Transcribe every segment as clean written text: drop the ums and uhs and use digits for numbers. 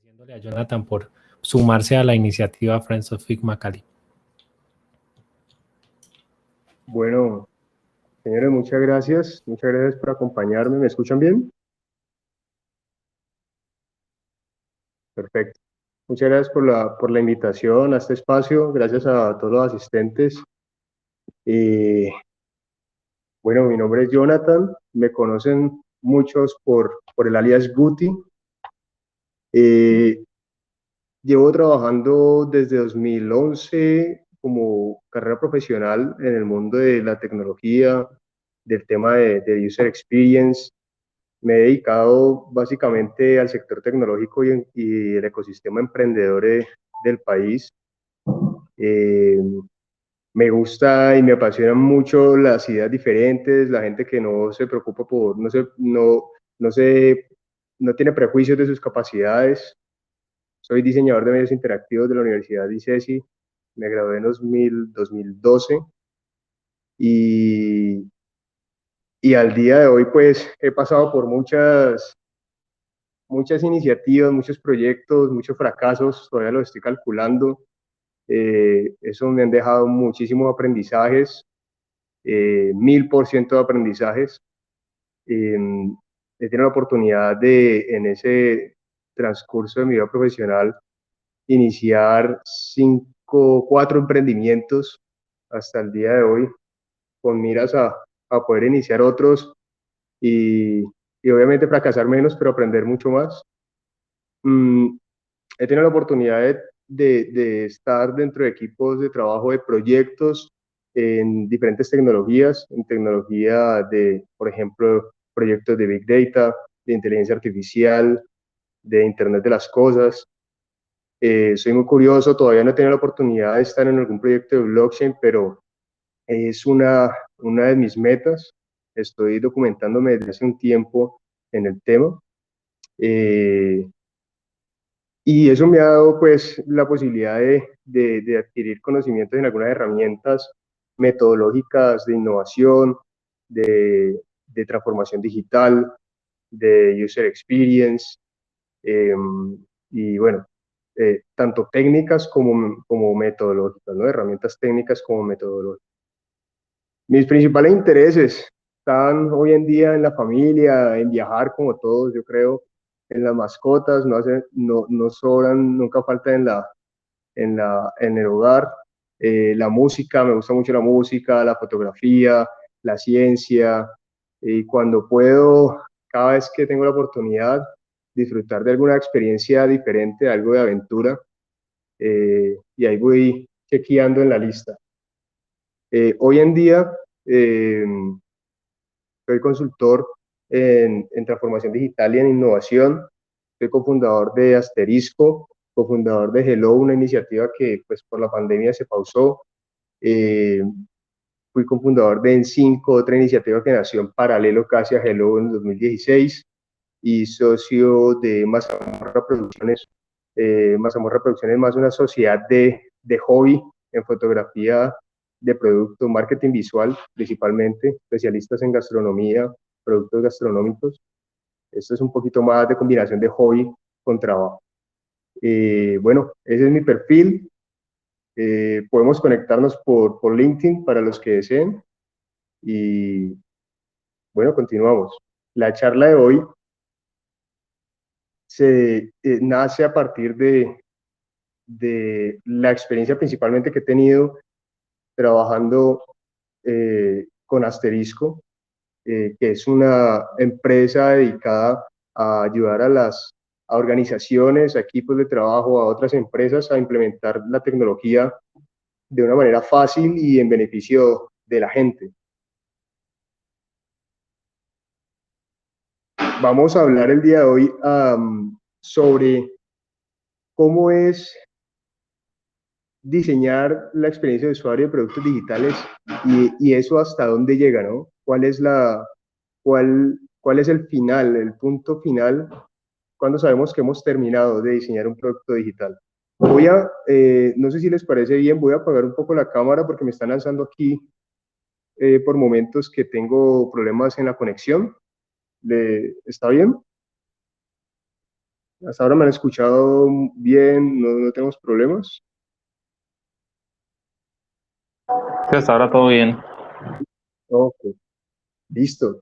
agradeciéndole a Jonathan por sumarse a la iniciativa Friends of Figma Cali. Bueno, señores, muchas gracias por acompañarme. ¿Me escuchan bien? Perfecto. Muchas gracias por la invitación a este espacio, gracias a todos los asistentes. Bueno, mi nombre es Jonathan, me conocen muchos por el alias Guti. Llevo trabajando desde 2011 como carrera profesional en el mundo de la tecnología, del tema de User Experience. Me he dedicado básicamente al sector tecnológico y el ecosistema emprendedor del país. Me gusta y me apasionan mucho las ideas diferentes, la gente que no se preocupa por, no tiene prejuicios de sus capacidades. Soy diseñador de medios interactivos de la Universidad de ICESI, me gradué en 2012 y al día de hoy pues he pasado por muchas iniciativas, muchos proyectos, muchos fracasos, todavía los estoy calculando. Eso me han dejado muchísimos aprendizajes, 1000% de aprendizajes. He tenido la oportunidad de, en ese transcurso de mi vida profesional, iniciar 4 emprendimientos hasta el día de hoy, con miras a poder iniciar otros y obviamente fracasar menos, pero aprender mucho más. He tenido la oportunidad de estar dentro de equipos de trabajo de proyectos en diferentes tecnologías, en tecnología de, por ejemplo, proyectos de Big Data, de inteligencia artificial, de Internet de las Cosas. Soy muy curioso, todavía no he tenido la oportunidad de estar en algún proyecto de blockchain, pero es una de mis metas. Estoy documentándome desde hace un tiempo en el tema. Y eso me ha dado pues la posibilidad de adquirir conocimientos en algunas herramientas metodológicas de innovación, de transformación digital, de user experience, y bueno, tanto técnicas como metodológicas, ¿no? Herramientas técnicas como metodológicas. Mis principales intereses están hoy en día en la familia, en viajar como todos, yo creo, en las mascotas, no sobran, nunca falta en el hogar. La música, me gusta mucho la música, la fotografía, la ciencia, y cuando puedo, cada vez que tengo la oportunidad, disfrutar de alguna experiencia diferente, algo de aventura, y ahí voy chequeando en la lista. Hoy en día soy consultor en transformación digital y en innovación. Soy cofundador de Asterisco, cofundador de Hello, una iniciativa que pues por la pandemia se pausó. Fui cofundador de En5, otra iniciativa que nació en paralelo casi a Hello en 2016, y socio de Mazamorra Producciones. Mazamorra Producciones es más una sociedad de hobby en fotografía de producto, marketing visual principalmente, especialistas en gastronomía, productos gastronómicos. Esto es un poquito más de combinación de hobby con trabajo. Bueno, ese es mi perfil. Podemos conectarnos por LinkedIn para los que deseen. Y bueno, continuamos. La charla de hoy nace a partir de la experiencia principalmente que he tenido trabajando con Asterisco, que es una empresa dedicada a ayudar a organizaciones, a equipos de trabajo, a otras empresas a implementar la tecnología de una manera fácil y en beneficio de la gente. Vamos a hablar el día de hoy sobre cómo es diseñar la experiencia de usuario de productos digitales y eso hasta dónde llega, ¿no? ¿Cuál es el final, el punto final, cuando sabemos que hemos terminado de diseñar un producto digital? No sé si les parece bien, voy a apagar un poco la cámara porque me están lanzando aquí por momentos que tengo problemas en la conexión. ¿Está bien? Hasta ahora me han escuchado bien, no tenemos problemas. Sí, hasta ahora todo bien. Ok, listo.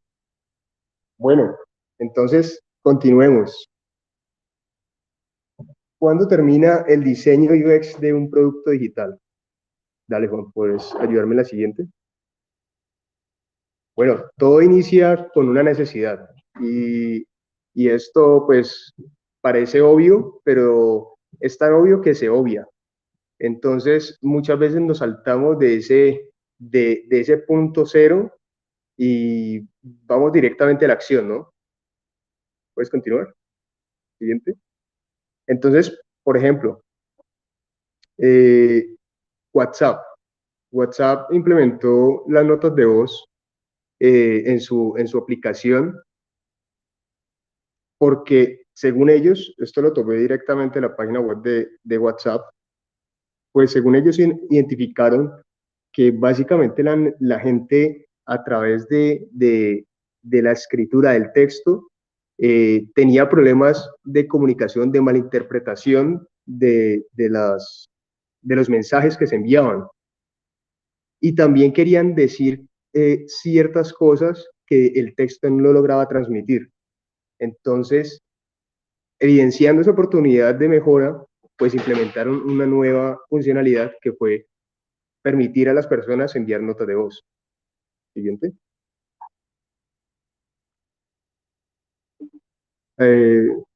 Bueno, entonces continuemos. ¿Cuándo termina el diseño UX de un producto digital? Dale, Juan, ¿puedes ayudarme en la siguiente? Bueno, todo inicia con una necesidad y esto pues parece obvio, pero es tan obvio que se obvia. Entonces, muchas veces nos saltamos de ese punto cero y vamos directamente a la acción, ¿no? ¿Puedes continuar? Siguiente. Entonces, por ejemplo, eh, WhatsApp. WhatsApp implementó las notas de voz en su aplicación porque, según ellos, esto lo tomé directamente de la página web de WhatsApp, pues según ellos identificaron que básicamente la gente a través de la escritura del texto tenía problemas de comunicación, de malinterpretación de los mensajes que se enviaban. Y también querían decir ciertas cosas que el texto no lograba transmitir. Entonces, evidenciando esa oportunidad de mejora, pues implementaron una nueva funcionalidad que fue permitir a las personas enviar notas de voz. Siguiente.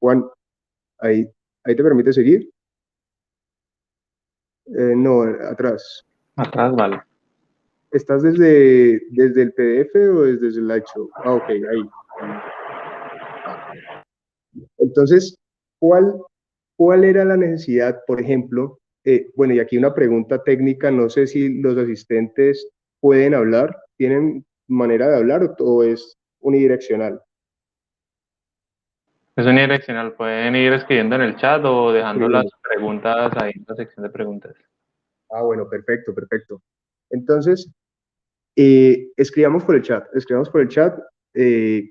Juan, ahí, ahí te permite seguir. No, atrás. Atrás, vale. ¿Estás desde el PDF o desde el slideshow? Ah, ok, ahí. Entonces, ¿cuál era la necesidad, por ejemplo? Bueno, y aquí una pregunta técnica, no sé si los asistentes pueden hablar, ¿tienen manera de hablar o es unidireccional? Es unidireccional, pueden ir escribiendo en el chat o dejando las Escribiendo. preguntas ahí en la sección de preguntas. Ah, bueno, perfecto, perfecto. Entonces, escribamos por el chat,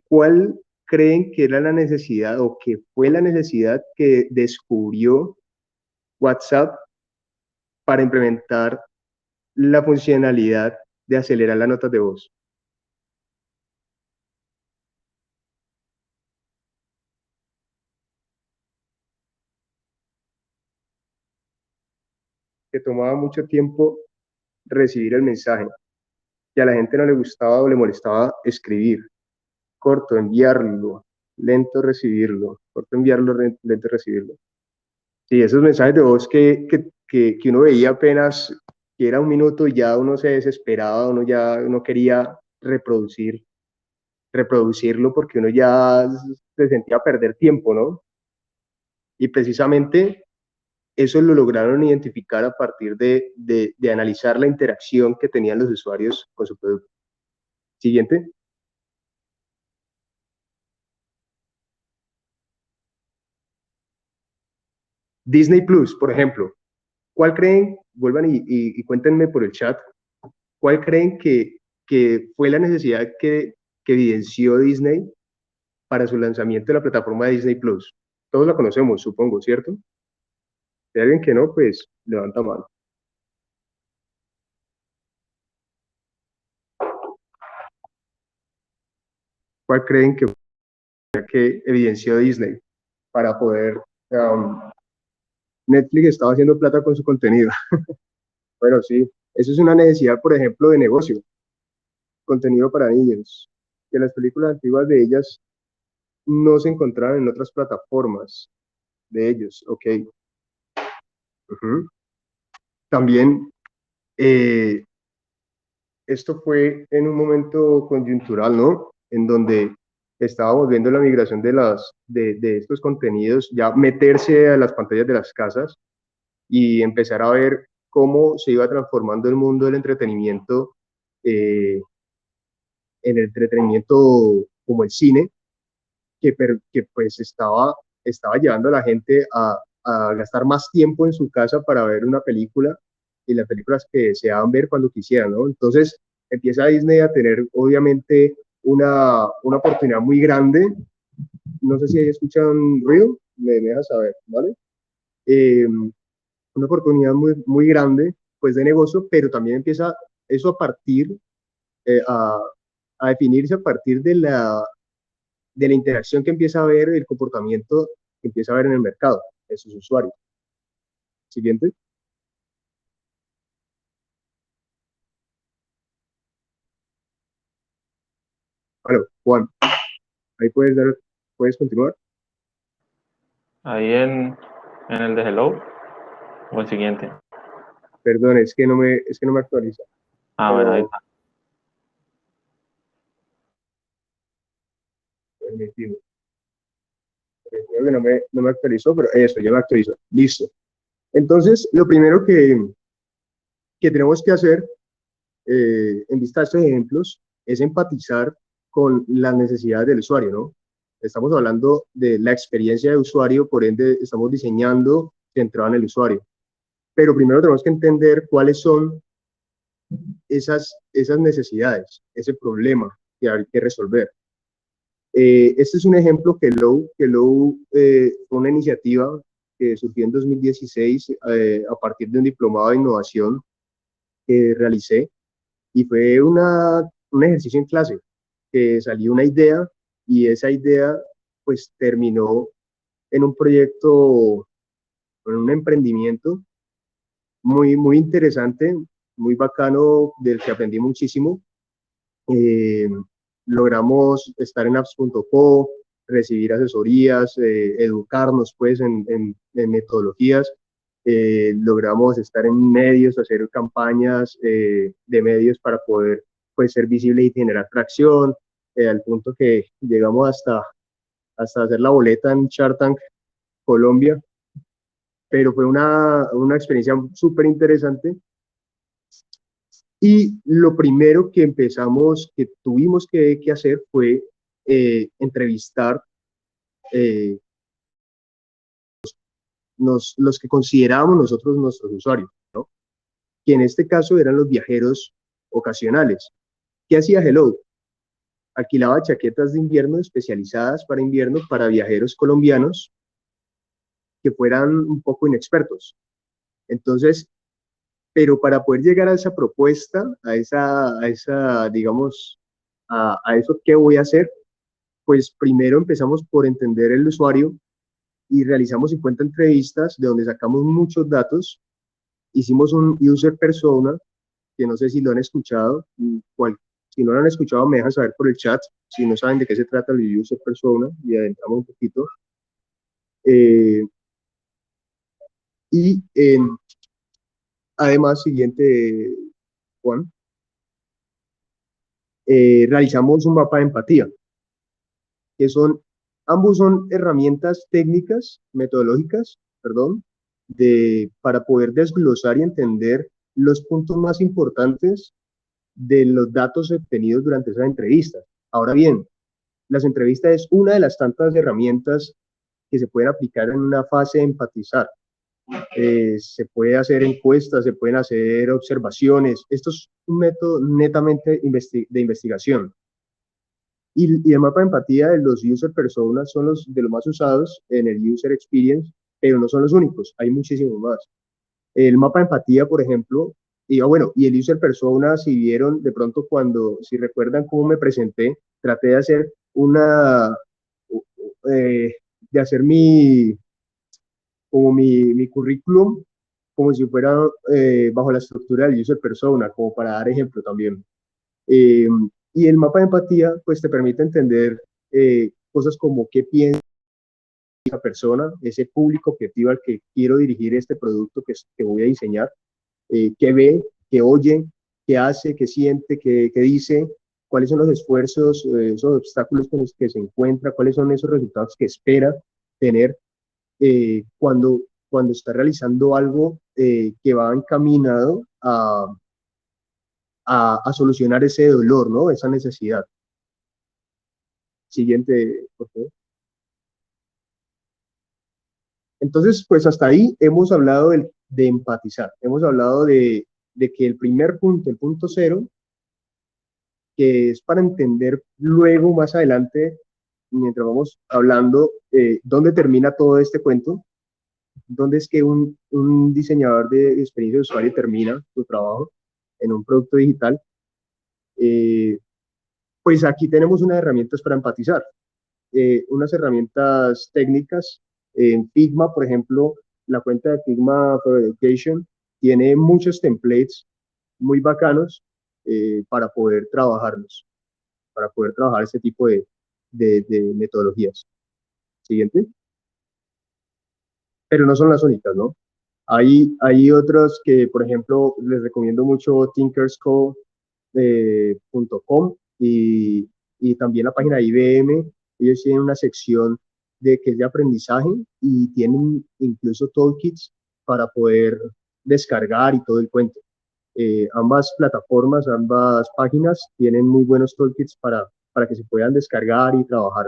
¿cuál creen que era la necesidad o que fue la necesidad que descubrió WhatsApp para implementar la funcionalidad de acelerar las notas de voz? Que tomaba mucho tiempo recibir el mensaje, que a la gente no le gustaba o le molestaba escribir, corto enviarlo, lento recibirlo, corto enviarlo, lento recibirlo. Sí, esos mensajes de voz que uno veía apenas que era un minuto y ya uno se desesperaba, uno ya no quería reproducirlo porque uno ya se sentía perder tiempo, ¿no? Y precisamente eso lo lograron identificar a partir de analizar la interacción que tenían los usuarios con su producto. Siguiente. Disney Plus, por ejemplo. ¿Cuál creen? Vuelvan y cuéntenme por el chat. ¿Cuál creen que fue la necesidad que evidenció Disney para su lanzamiento de la plataforma de Disney Plus? Todos la conocemos, supongo, ¿cierto? Si hay alguien que no, pues levanta mano. ¿Cuál creen que evidenció Disney para poder... Netflix estaba haciendo plata con su contenido. Bueno, sí, eso es una necesidad, por ejemplo, de negocio, contenido para niños, que las películas antiguas de ellas no se encontraban en otras plataformas de ellos, ok. También eh, esto fue en un momento coyuntural, ¿no? En donde estábamos viendo la migración de estos contenidos, ya meterse a las pantallas de las casas y empezar a ver cómo se iba transformando el mundo del entretenimiento en el entretenimiento como el cine, que pues estaba llevando a la gente a gastar más tiempo en su casa para ver una película y las películas que deseaban ver cuando quisieran, ¿no? Entonces empieza Disney a tener obviamente una oportunidad muy grande No sé si ahí escuchan ruido, me dejas saber, ¿vale? Eh, una oportunidad muy grande, pues, de negocio, pero también empieza eso a partir, eh, a, a definirse a partir de la interacción que empieza a haber, el comportamiento que empieza a haber en el mercado, de sus usuarios. Siguiente. Bueno, Juan, ahí puedes continuar. Ahí en el de Hello, o el siguiente. Perdón, es que no me actualiza. Ah, bueno, ahí Pero está. permitido. Creo que no me actualizó, pero eso, ya me actualizó. Listo. Entonces, lo primero que tenemos que hacer, en vista de estos ejemplos, es empatizar con las necesidades del usuario, ¿no? Estamos hablando de la experiencia de usuario, por ende, estamos diseñando centrado en el usuario. Pero primero tenemos que entender cuáles son esas necesidades, ese problema que hay que resolver. Este es un ejemplo que fue una iniciativa que surgió en 2016 a partir de un diplomado de innovación que realicé, y fue un ejercicio en clase, que salió una idea, y esa idea pues terminó en un proyecto, en un emprendimiento muy interesante, muy bacano, del que aprendí muchísimo. Eh, Logramos estar en apps.co, recibir asesorías, educarnos pues en metodologías. Logramos estar en medios, hacer campañas de medios para poder pues ser visible y generar tracción, al punto que llegamos hasta hacer la boleta en Shark Tank Colombia. Pero fue una experiencia súper interesante. Y lo primero que tuvimos que hacer fue entrevistar eh, los que considerábamos nosotros nuestros usuarios, ¿no? Que en este caso eran los viajeros ocasionales. ¿Qué hacía Hello? Alquilaba chaquetas de invierno especializadas para invierno para viajeros colombianos que fueran un poco inexpertos. Entonces, pero para poder llegar a esa propuesta, digamos, a eso que voy a hacer, pues primero empezamos por entender el usuario y realizamos 50 entrevistas de donde sacamos muchos datos. Hicimos un user persona, que no sé si lo han escuchado, si no lo han escuchado me dejan saber por el chat, si no saben de qué se trata el user persona, y adentramos un poquito. Eh, y además, siguiente, Juan, realizamos un mapa de empatía, que ambos son herramientas técnicas, metodológicas, perdón, para poder desglosar y entender los puntos más importantes de los datos obtenidos durante esas entrevistas. Ahora bien, las entrevistas es una de las tantas herramientas que se pueden aplicar en una fase de empatizar. Se puede hacer encuestas, se pueden hacer observaciones. Esto es un método netamente de investigación. Y el mapa de empatía de los user personas son de los más usados en el user experience, pero no son los únicos, hay muchísimos más. El mapa de empatía, por ejemplo, y el user persona, si vieron de pronto si recuerdan cómo me presenté, traté de hacer eh, de hacer mi currículum como si fuera bajo la estructura del user persona, como para dar ejemplo también. Eh, y el mapa de empatía, pues te permite entender cosas como qué piensa esa persona, ese público objetivo al que quiero dirigir este producto que voy a diseñar, qué ve, qué oye, qué hace, qué siente, qué dice, cuáles son los esfuerzos, esos obstáculos con los que se encuentra, cuáles son esos resultados que espera tener cuando está realizando algo que va encaminado a solucionar ese dolor, ¿no? Esa necesidad. Siguiente, por favor. Entonces, pues hasta ahí hemos hablado de empatizar, hemos hablado de que el primer punto, el punto cero, que es para entender luego, más adelante, mientras vamos hablando, ¿dónde termina todo este cuento? ¿Dónde es que un diseñador de experiencia de usuario termina su trabajo en un producto digital? Pues aquí tenemos unas herramientas para empatizar, unas herramientas técnicas. En Figma, por ejemplo, la cuenta de Figma for Education tiene muchos templates muy bacanos para poder trabajarlos, para poder trabajar este tipo de metodologías. Siguiente. Pero no son las únicas, ¿no? Hay otros que, por ejemplo, les recomiendo mucho tinkersco.com y también la página de IBM. Ellos tienen una sección que es de aprendizaje y tienen incluso toolkits para poder descargar y todo el cuento. Ambas plataformas, ambas páginas tienen muy buenos toolkits para que se puedan descargar y trabajar.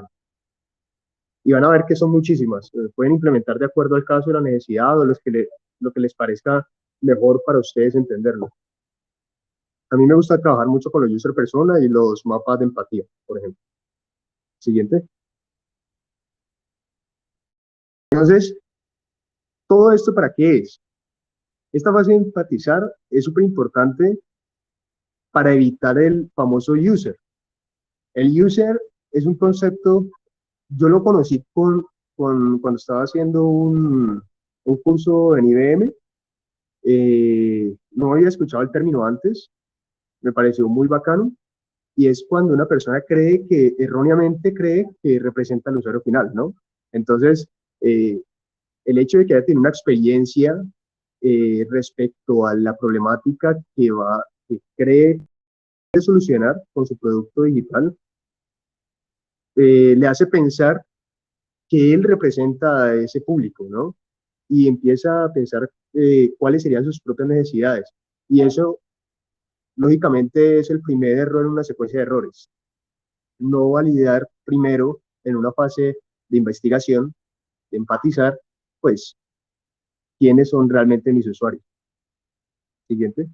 Y van a ver que son muchísimas. Pueden implementar de acuerdo al caso, la necesidad o lo que les parezca mejor para ustedes entenderlo. A mí me gusta trabajar mucho con los user persona y los mapas de empatía, por ejemplo. Siguiente. Entonces, ¿todo esto para qué es? Esta fase de empatizar es súper importante para evitar el famoso user. El user es un concepto, yo lo conocí cuando estaba haciendo un curso en IBM. No había escuchado el término antes, me pareció muy bacano, y es cuando una persona erróneamente cree que representa al usuario final, ¿no? Entonces, el hecho de que haya tenido una experiencia respecto a la problemática que cree solucionar con su producto digital, le hace pensar que él representa a ese público, ¿no? Y empieza a pensar cuáles serían sus propias necesidades. Y eso, lógicamente, es el primer error en una secuencia de errores. No validar primero en una fase de investigación, de empatizar, pues, quiénes son realmente mis usuarios. Siguiente.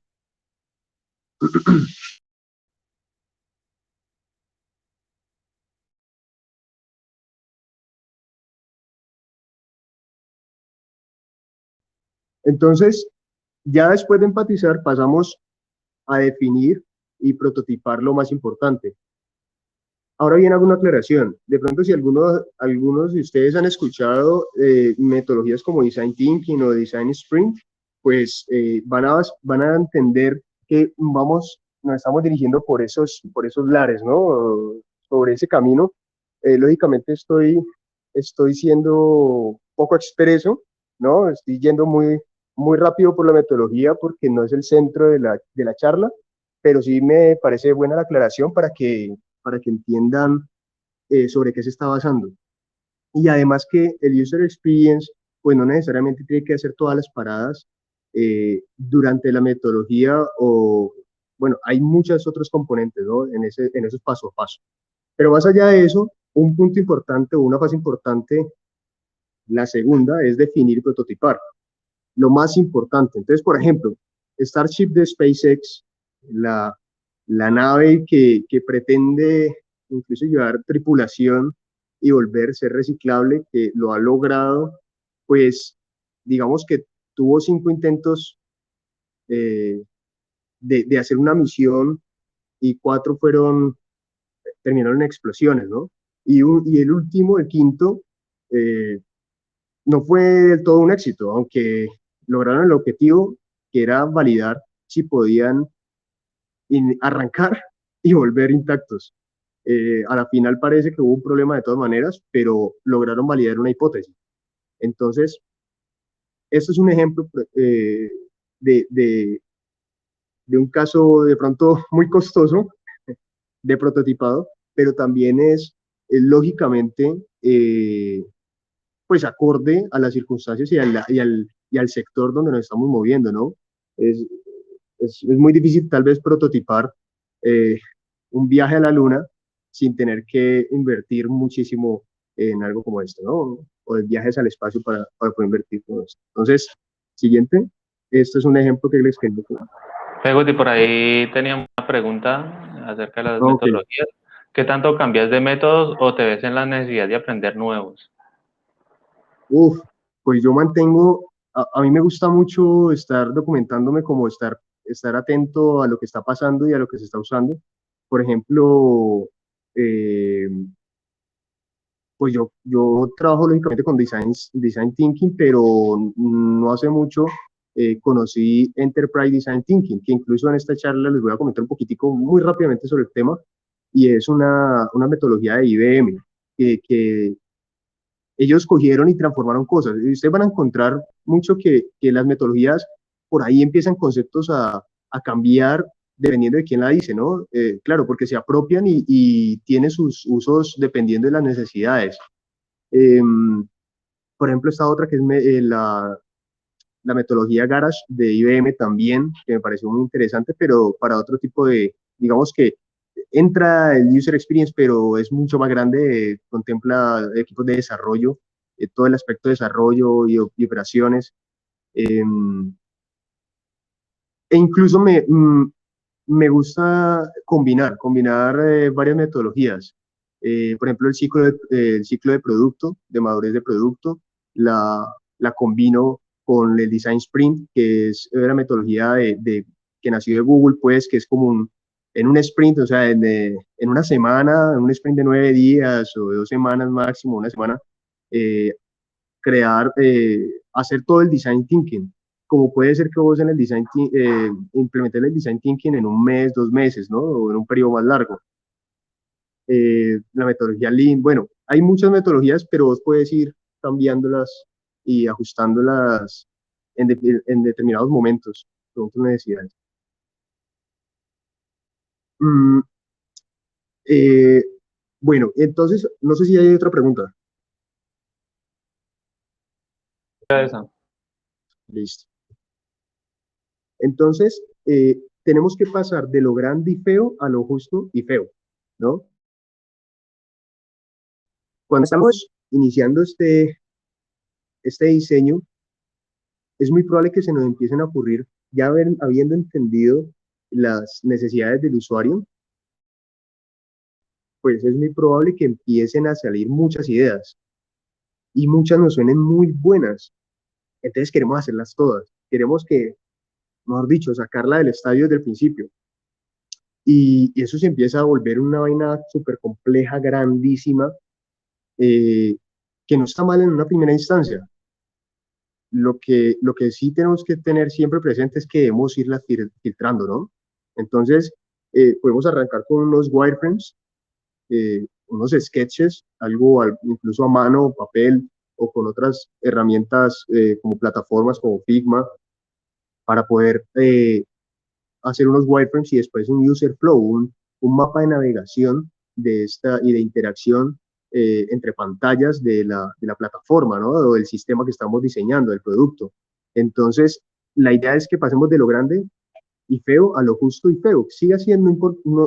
Entonces, ya después de empatizar, pasamos a definir y prototipar lo más importante. Ahora bien, hago una aclaración. De pronto, si algunos de ustedes han escuchado metodologías como Design Thinking o Design Sprint, pues van a entender que nos estamos dirigiendo por esos lares, ¿no? Sobre ese camino. Lógicamente estoy siendo poco expreso, ¿no? Estoy yendo muy rápido por la metodología porque no es el centro de la charla, pero sí me parece buena la aclaración para que entiendan sobre qué se está basando. Y además que el user experience, pues no necesariamente tiene que hacer todas las paradas durante la metodología o, bueno, hay muchos otros componentes, ¿no? En esos paso a paso. Pero más allá de eso, un punto importante o una fase importante, la segunda, es definir y prototipar. Lo más importante. Entonces, por ejemplo, Starship de SpaceX, la nave que pretende incluso llevar tripulación y volver a ser reciclable, que lo ha logrado, pues digamos que tuvo 5 intentos de hacer una misión y 4 terminaron en explosiones, ¿no? Y el último, el quinto, no fue del todo un éxito, aunque lograron el objetivo, que era validar si podían arrancar y volver intactos. A la final parece que hubo un problema de todas maneras, pero lograron validar una hipótesis. Entonces, esto es un ejemplo de, de, de un caso de pronto muy costoso de prototipado, pero también es lógicamente pues acorde a las circunstancias y al sector donde nos estamos moviendo, ¿no? Es, es muy difícil tal vez prototipar eh, un viaje a la luna sin tener que invertir muchísimo en algo como esto, ¿no? O de viajes al espacio para poder invertir todo esto. Entonces, siguiente, esto es un ejemplo que les quería. Peguti, por ahí teníamos una pregunta acerca de las metodologías. ¿Qué tanto cambias de métodos o te ves en la necesidad de aprender nuevos? Uf, pues yo mantengo, a mí me gusta mucho estar documentándome, como estar atento a lo que está pasando y a lo que se está usando. Por ejemplo, eh, pues yo trabajo lógicamente con design thinking, pero no hace mucho conocí Enterprise Design Thinking, que incluso en esta charla les voy a comentar un poquitico muy rápidamente sobre el tema, y es una metodología de IBM que ellos cogieron y transformaron cosas. Y ustedes van a encontrar mucho que las metodologías por ahí empiezan conceptos a cambiar dependiendo de quién la dice, ¿no? Claro, porque se apropian y tiene sus usos dependiendo de las necesidades. Eh, por ejemplo, esta otra que es la metodología Garage de IBM también, que me pareció muy interesante, pero para otro tipo de, digamos que entra el user experience, pero es mucho más grande, contempla equipos de desarrollo, todo el aspecto de desarrollo y operaciones, eh, e incluso me gusta combinar varias metodologías. Por ejemplo, el ciclo de producto, de madurez de producto, la, la combino con el design sprint, que es la metodología que nació de Google, pues, que es como en un sprint, o sea, en una semana, en un sprint de 9 días o de 2 semanas máximo, una semana, eh, hacer todo el design thinking. Como puede ser que vos en el implementes el design thinking en un mes, 2 meses, ¿no? O en un periodo más largo. La metodología Lean, bueno, hay muchas metodologías, pero vos puedes ir cambiándolas y ajustándolas en determinados momentos, según tus necesidades. Mm, eh, bueno, entonces, no sé si hay otra pregunta. Esa. Listo. Entonces, tenemos que pasar de lo grande y feo a lo justo y feo, ¿no? Cuando estamos iniciando este diseño, es muy probable que se nos empiecen a ocurrir, habiendo entendido las necesidades del usuario, pues es muy probable que empiecen a salir muchas ideas y muchas nos suenen muy buenas. Entonces queremos hacerlas todas. Queremos que, mejor dicho, sacarla del estadio desde el principio. Y eso se empieza a volver una vaina súper compleja, grandísima, eh, que no está mal en una primera instancia. Lo que sí tenemos que tener siempre presente es que debemos irlas filtrando, ¿no? Entonces, podemos arrancar con unos wireframes, unos sketches, incluso a mano o papel, o con otras herramientas como plataformas como Figma, para poder hacer unos wireframes y después un user flow, un mapa de navegación y de interacción entre pantallas de la plataforma, ¿no? O del sistema que estamos diseñando, del producto. Entonces, la idea es que pasemos de lo grande y feo a lo justo y feo. Sigue siendo,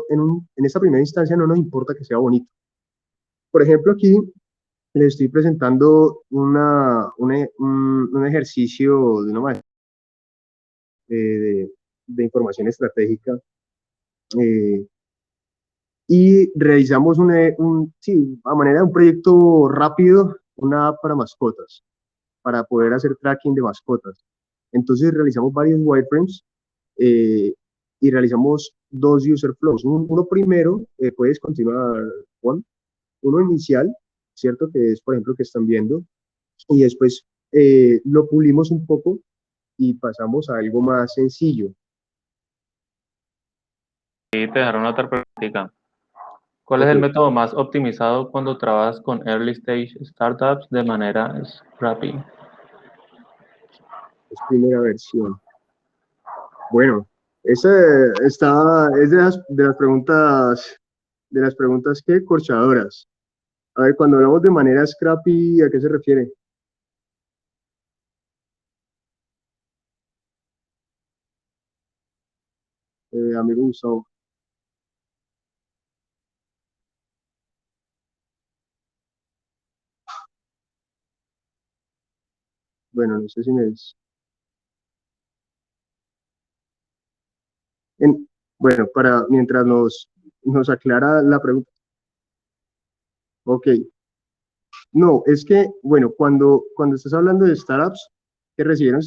en esta primera instancia no nos importa que sea bonito. Por ejemplo, aquí les estoy presentando un ejercicio de una maestría de información estratégica, eh, y realizamos sí, a manera de un proyecto rápido, una app para mascotas, para poder hacer tracking de mascotas. Entonces realizamos varios wireframes eh, y realizamos dos user flows. Uno primero, puedes continuar, Juan, uno inicial, ¿cierto? Que es, por ejemplo, que están viendo, y después lo pulimos un poco y pasamos a algo más sencillo. Y te dejaron otra pregunta. ¿Cuál es Ok, el método más optimizado cuando trabajas con early stage startups de manera scrappy? es primera versión. Bueno, esa es de las preguntas que corchadoras. A ver, cuando hablamos de manera scrappy, ¿a qué se refiere? Amigo Gustavo. Bueno, no sé si en- bueno, mientras nos aclara la pregunta. Ok. No, es que, bueno, cuando estás hablando de startups que recibieron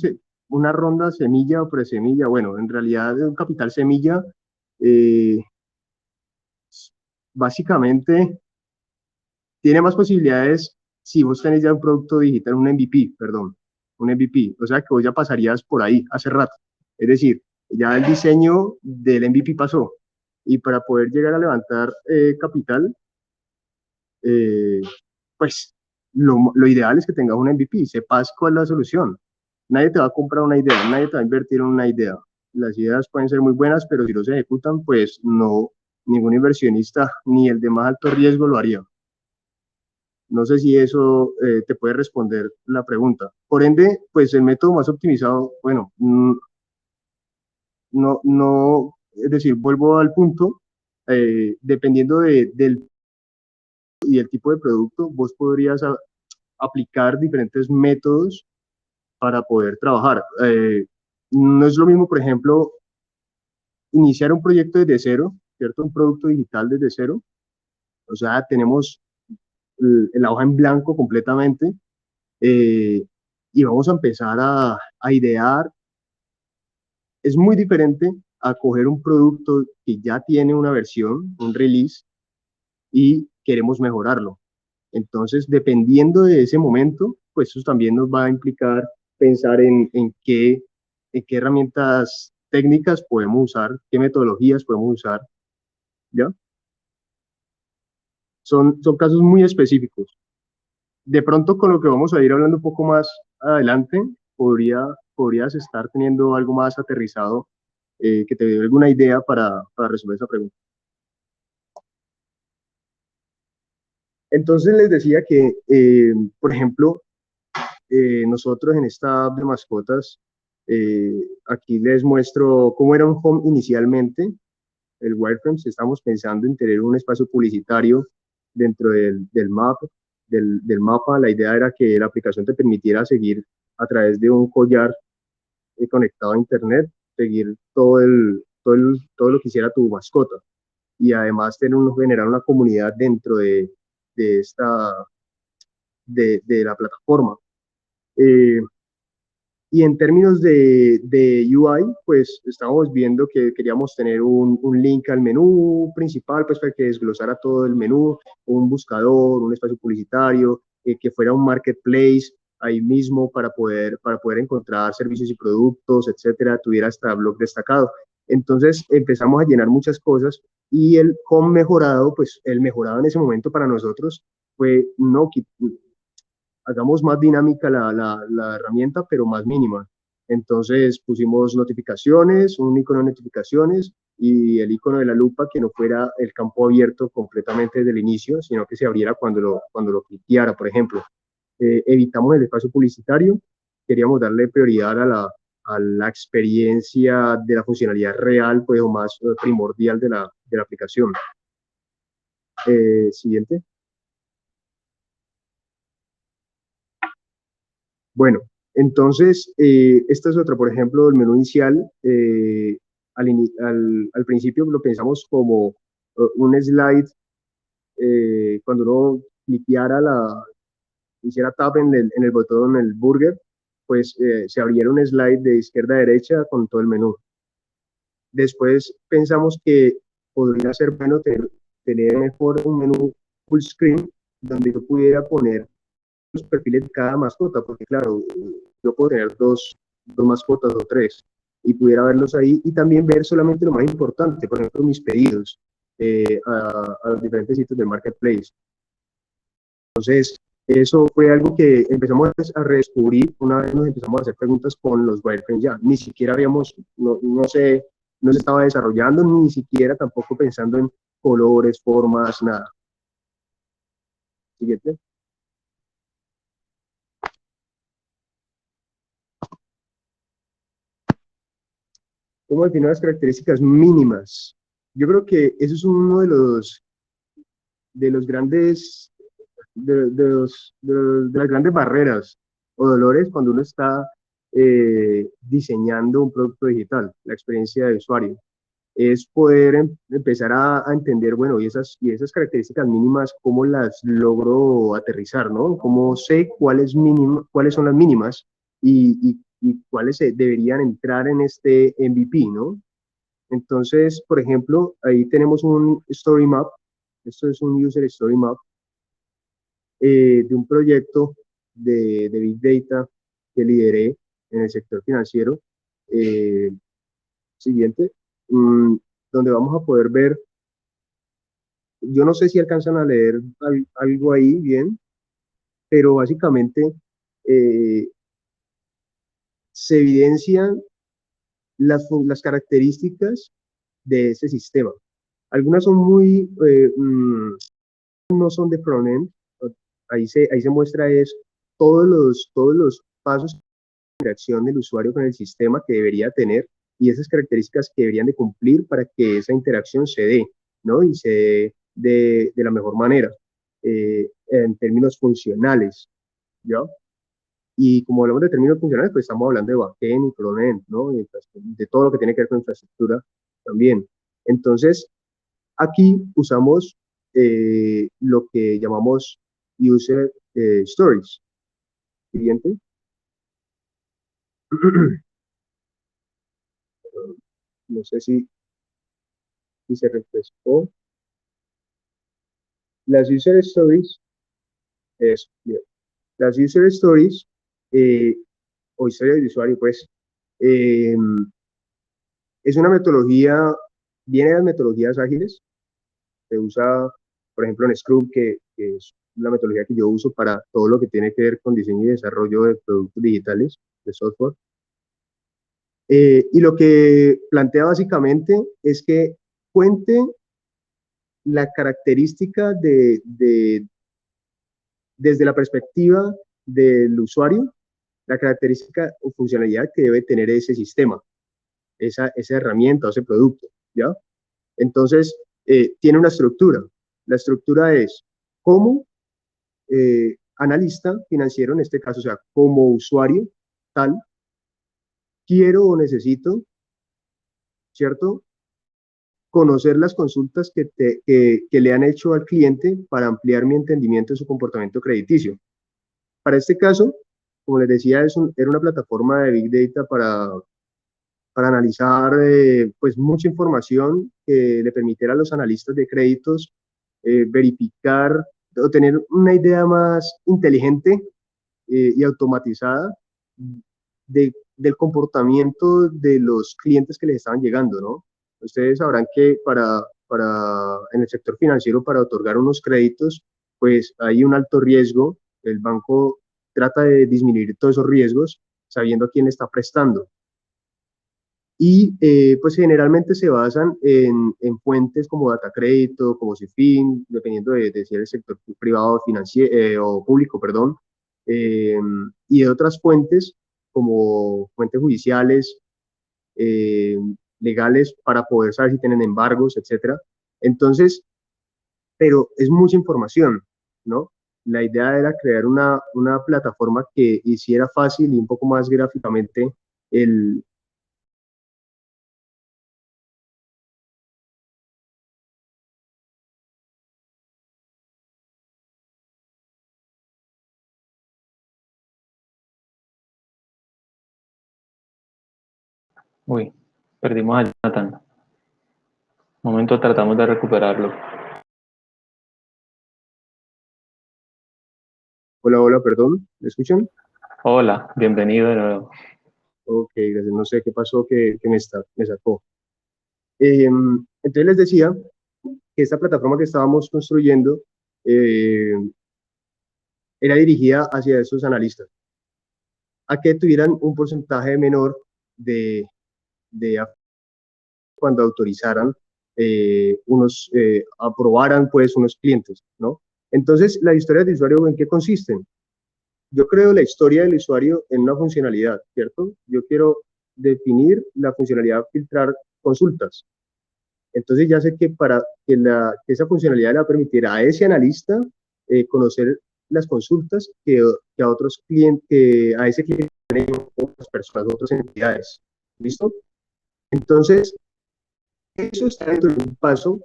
una ronda semilla o presemilla, bueno, en realidad un capital semilla, eh, básicamente tiene más posibilidades si vos tenés ya un producto digital, un MVP, perdón, un MVP, o sea que vos ya pasarías por ahí hace rato. Es decir, ya el diseño del MVP pasó y para poder llegar a levantar capital, eh, pues lo ideal es que tengas un MVP, sepas cuál es la solución. Nadie te va a comprar una idea, nadie te va a invertir en una idea. Las ideas pueden ser muy buenas, pero si no se ejecutan, pues no, ningún inversionista ni el de más alto riesgo lo haría. No sé si eso te puede responder la pregunta. Por ende, pues el método más optimizado, bueno, no, es decir, vuelvo al punto, dependiendo del y el tipo de producto, vos podrías aplicar diferentes métodos para poder trabajar. No es lo mismo, por ejemplo, iniciar un proyecto desde cero, ¿cierto? Un producto digital desde cero. O sea, tenemos la hoja en blanco completamente eh, y vamos a empezar a idear. Es muy diferente a coger un producto que ya tiene una versión, un release, y queremos mejorarlo. Entonces, dependiendo de ese momento, pues eso también nos va a implicar pensar en qué herramientas técnicas podemos usar, qué metodologías podemos usar, ¿ya? Son casos muy específicos. De pronto, con lo que vamos a ir hablando un poco más adelante, podrías estar teniendo algo más aterrizado que te dé alguna idea para resolver esa pregunta. Entonces les decía que, por ejemplo, nosotros en esta app de mascotas, aquí les muestro cómo era un home inicialmente, el wireframes. Estamos pensando en tener un espacio publicitario dentro del mapa. La idea era que la aplicación te permitiera seguir a través de un collar conectado a internet, seguir todo lo que hiciera tu mascota y además generar una comunidad dentro de de la plataforma. Eh, Y en términos de UI, pues estábamos viendo que queríamos tener un link al menú principal, pues para que desglosara todo el menú, un buscador, un espacio publicitario, que fuera un marketplace ahí mismo para poder encontrar servicios y productos, etcétera, tuviera hasta blog destacado. Entonces empezamos a llenar muchas cosas y el home mejorado, pues el mejorado en ese momento para nosotros fue no hagamos más dinámica la herramienta, pero más mínima. Entonces pusimos notificaciones, un icono de notificaciones y el icono de la lupa que no fuera el campo abierto completamente desde el inicio, sino que se abriera cuando lo cliqueara, por ejemplo. Evitamos el espacio publicitario, queríamos darle prioridad a la experiencia de la funcionalidad real, pues, o más primordial de la aplicación. Siguiente. Bueno, entonces, esta es otra, por ejemplo, el menú inicial, al principio lo pensamos como un slide, cuando uno cliqueara hiciera tap en el botón, en el burger, pues se abriera un slide de izquierda a derecha con todo el menú. Después pensamos que podría ser bueno tener mejor un menú full screen, donde yo pudiera poner los perfiles de cada mascota, porque claro, yo puedo tener dos mascotas o tres y pudiera verlos ahí y también ver solamente lo más importante, por ejemplo, mis pedidos a los diferentes sitios del marketplace. Entonces, eso fue algo que empezamos a redescubrir una vez nos empezamos a hacer preguntas con los wireframes ya. Ni siquiera habíamos, no se estaba desarrollando, ni siquiera tampoco pensando en colores, formas, nada. Siguiente. ¿Cómo definir las características mínimas? Yo creo que eso es uno de los grandes, de las grandes barreras o dolores cuando uno está diseñando un producto digital, la experiencia de usuario. es poder empezar a entender, bueno, y esas características mínimas, ¿cómo las logro aterrizar, no? ¿Cómo sé cuáles son las mínimas y cuáles deberían entrar en este MVP, ¿no? Entonces, por ejemplo, ahí tenemos un story map. Esto es un user story map de un proyecto de Big Data que lideré en el sector financiero. Eh, Siguiente, donde vamos a poder ver, yo no sé si alcanzan a leer algo ahí bien, pero básicamente eh, se evidencian las características de ese sistema. Algunas son no son de frontend. Ahí se muestra todos los pasos de interacción del usuario con el sistema que debería tener y esas características que deberían de cumplir para que esa interacción se dé, ¿no? Y se dé de la mejor manera, en términos funcionales, ¿ya? Y como hablamos de términos funcionales, pues estamos hablando de backend y frontend, ¿no? De todo lo que tiene que ver con infraestructura también. Entonces, aquí usamos lo que llamamos user stories. Siguiente. No sé si se refrescó. Las user stories, bien. Las user stories, eh, o historias de usuario, pues, eh, es una metodología, viene de las metodologías ágiles. Se usa, por ejemplo, en Scrum, que es la metodología que yo uso para todo lo que tiene que ver con diseño y desarrollo de productos digitales, de software. Y lo que plantea básicamente es que cuente la característica desde la perspectiva del usuario, la característica o funcionalidad que debe tener ese sistema, esa herramienta o ese producto, ¿ya? Entonces, tiene una estructura. La estructura es cómo analista financiero, en este caso, o sea, como usuario tal, quiero o necesito, ¿cierto? Conocer las consultas que le han hecho al cliente para ampliar mi entendimiento de su comportamiento crediticio. Para este caso, como les decía, era una plataforma de Big Data para analizar pues mucha información que le permitiera a los analistas de créditos verificar o tener una idea más inteligente y automatizada del comportamiento de los clientes que les estaban llegando, ¿no? Ustedes sabrán que en el sector financiero, para otorgar unos créditos, pues hay un alto riesgo. El banco trata de disminuir todos esos riesgos sabiendo a quién le está prestando. Y pues generalmente se basan en fuentes como Data Crédito, como Cifin, dependiendo de si es el sector privado financiero o público, perdón, eh, y de otras fuentes como fuentes judiciales, eh, legales, para poder saber si tienen embargos, etcétera. Entonces, pero es mucha información, ¿no? La idea era crear una plataforma que hiciera fácil y un poco más gráficamente el. Uy, perdimos a Jonathan. Momento, tratamos de recuperarlo. Hola, hola, perdón, ¿me escuchan? Hola, bienvenido de nuevo. Ok, gracias. No sé qué pasó que me sacó. Entonces les decía que esta plataforma que estábamos construyendo eh, era dirigida hacia esos analistas, a que tuvieran un porcentaje menor de cuando autorizaran aprobaran pues unos clientes, ¿no? Entonces, las historias de usuario, ¿en qué consisten? Yo creo la historia del usuario en una funcionalidad, ¿cierto? Yo quiero definir la funcionalidad filtrar consultas. Entonces ya sé que para que esa funcionalidad le va a permitir a ese analista conocer las consultas que a otros clientes, que a ese cliente, otras personas, otras entidades. ¿Listo? Entonces, Eso está dentro de un paso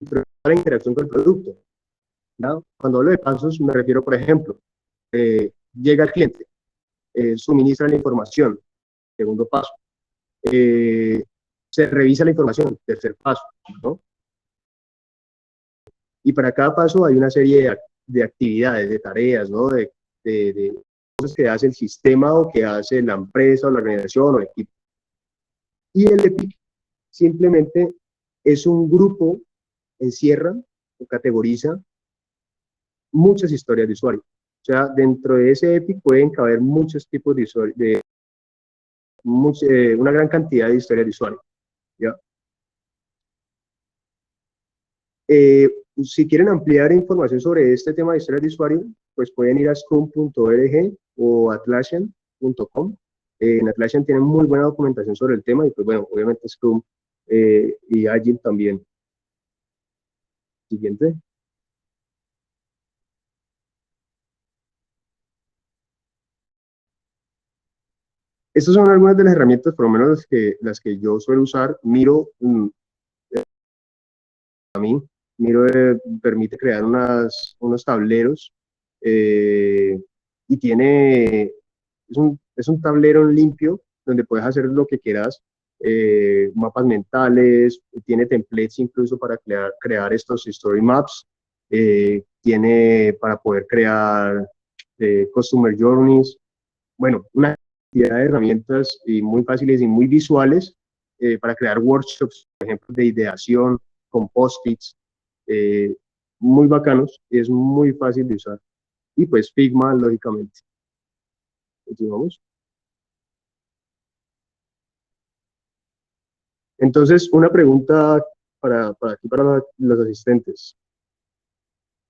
de la interacción con el producto, ¿no? Cuando hablo de pasos me refiero, por ejemplo, llega el cliente, suministra la información, segundo paso, se revisa la información, tercer paso, ¿no? Y para cada paso hay una serie de actividades, de tareas, ¿no? De cosas que hace el sistema o que hace la empresa o la organización o el equipo. Y el EPIC simplemente es un grupo, encierra o categoriza muchas historias de usuario. O sea, dentro de ese EPIC pueden caber muchos tipos de usuarios, una gran cantidad de historias de usuario, ¿ya? Si quieren ampliar información sobre este tema de historias de usuario, pues pueden ir a scrum.org o atlassian.com. En Atlassian tienen muy buena documentación sobre el tema y pues bueno, obviamente Scrum y Agile también. Siguiente. Estas son algunas de las herramientas, por lo menos las que yo suelo usar. Miro, a mí, Miro permite crear unos tableros y es un tablero limpio donde puedes hacer lo que quieras, mapas mentales, tiene templates incluso para crear estos story maps, tiene para poder crear customer journeys, bueno, una cantidad de herramientas y muy fáciles y muy visuales para crear workshops, por ejemplo, de ideación con post-its, eh, muy bacanos, es muy fácil de usar. Y pues Figma, lógicamente. Continuamos. Entonces, una pregunta para los asistentes.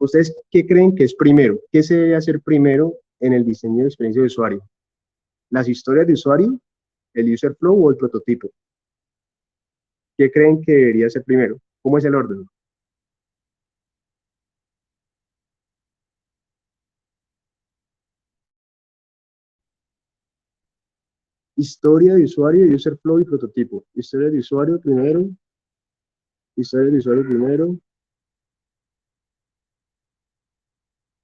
¿Ustedes qué creen que es primero? ¿Qué se debe hacer primero en el diseño de experiencia de usuario? ¿Las historias de usuario, el user flow o el prototipo? ¿Qué creen que debería ser primero? ¿Cómo es el orden? Historia de usuario, user flow y prototipo. Historia de usuario primero. Historia de usuario primero.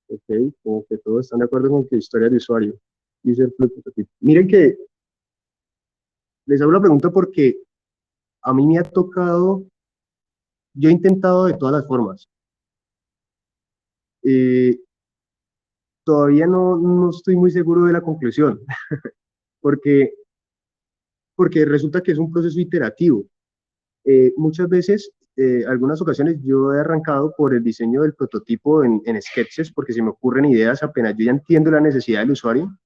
Ok, como que todos están de acuerdo con que historia de usuario. User flow y prototipo. Miren que les hago la pregunta porque a mí me ha tocado, yo he intentado de todas las formas. Eh, Todavía no estoy muy seguro de la conclusión, porque, porque resulta que es un proceso iterativo. Muchas veces, algunas ocasiones, yo he arrancado por el diseño del prototipo en sketches porque se me ocurren ideas apenas yo ya entiendo la necesidad del usuario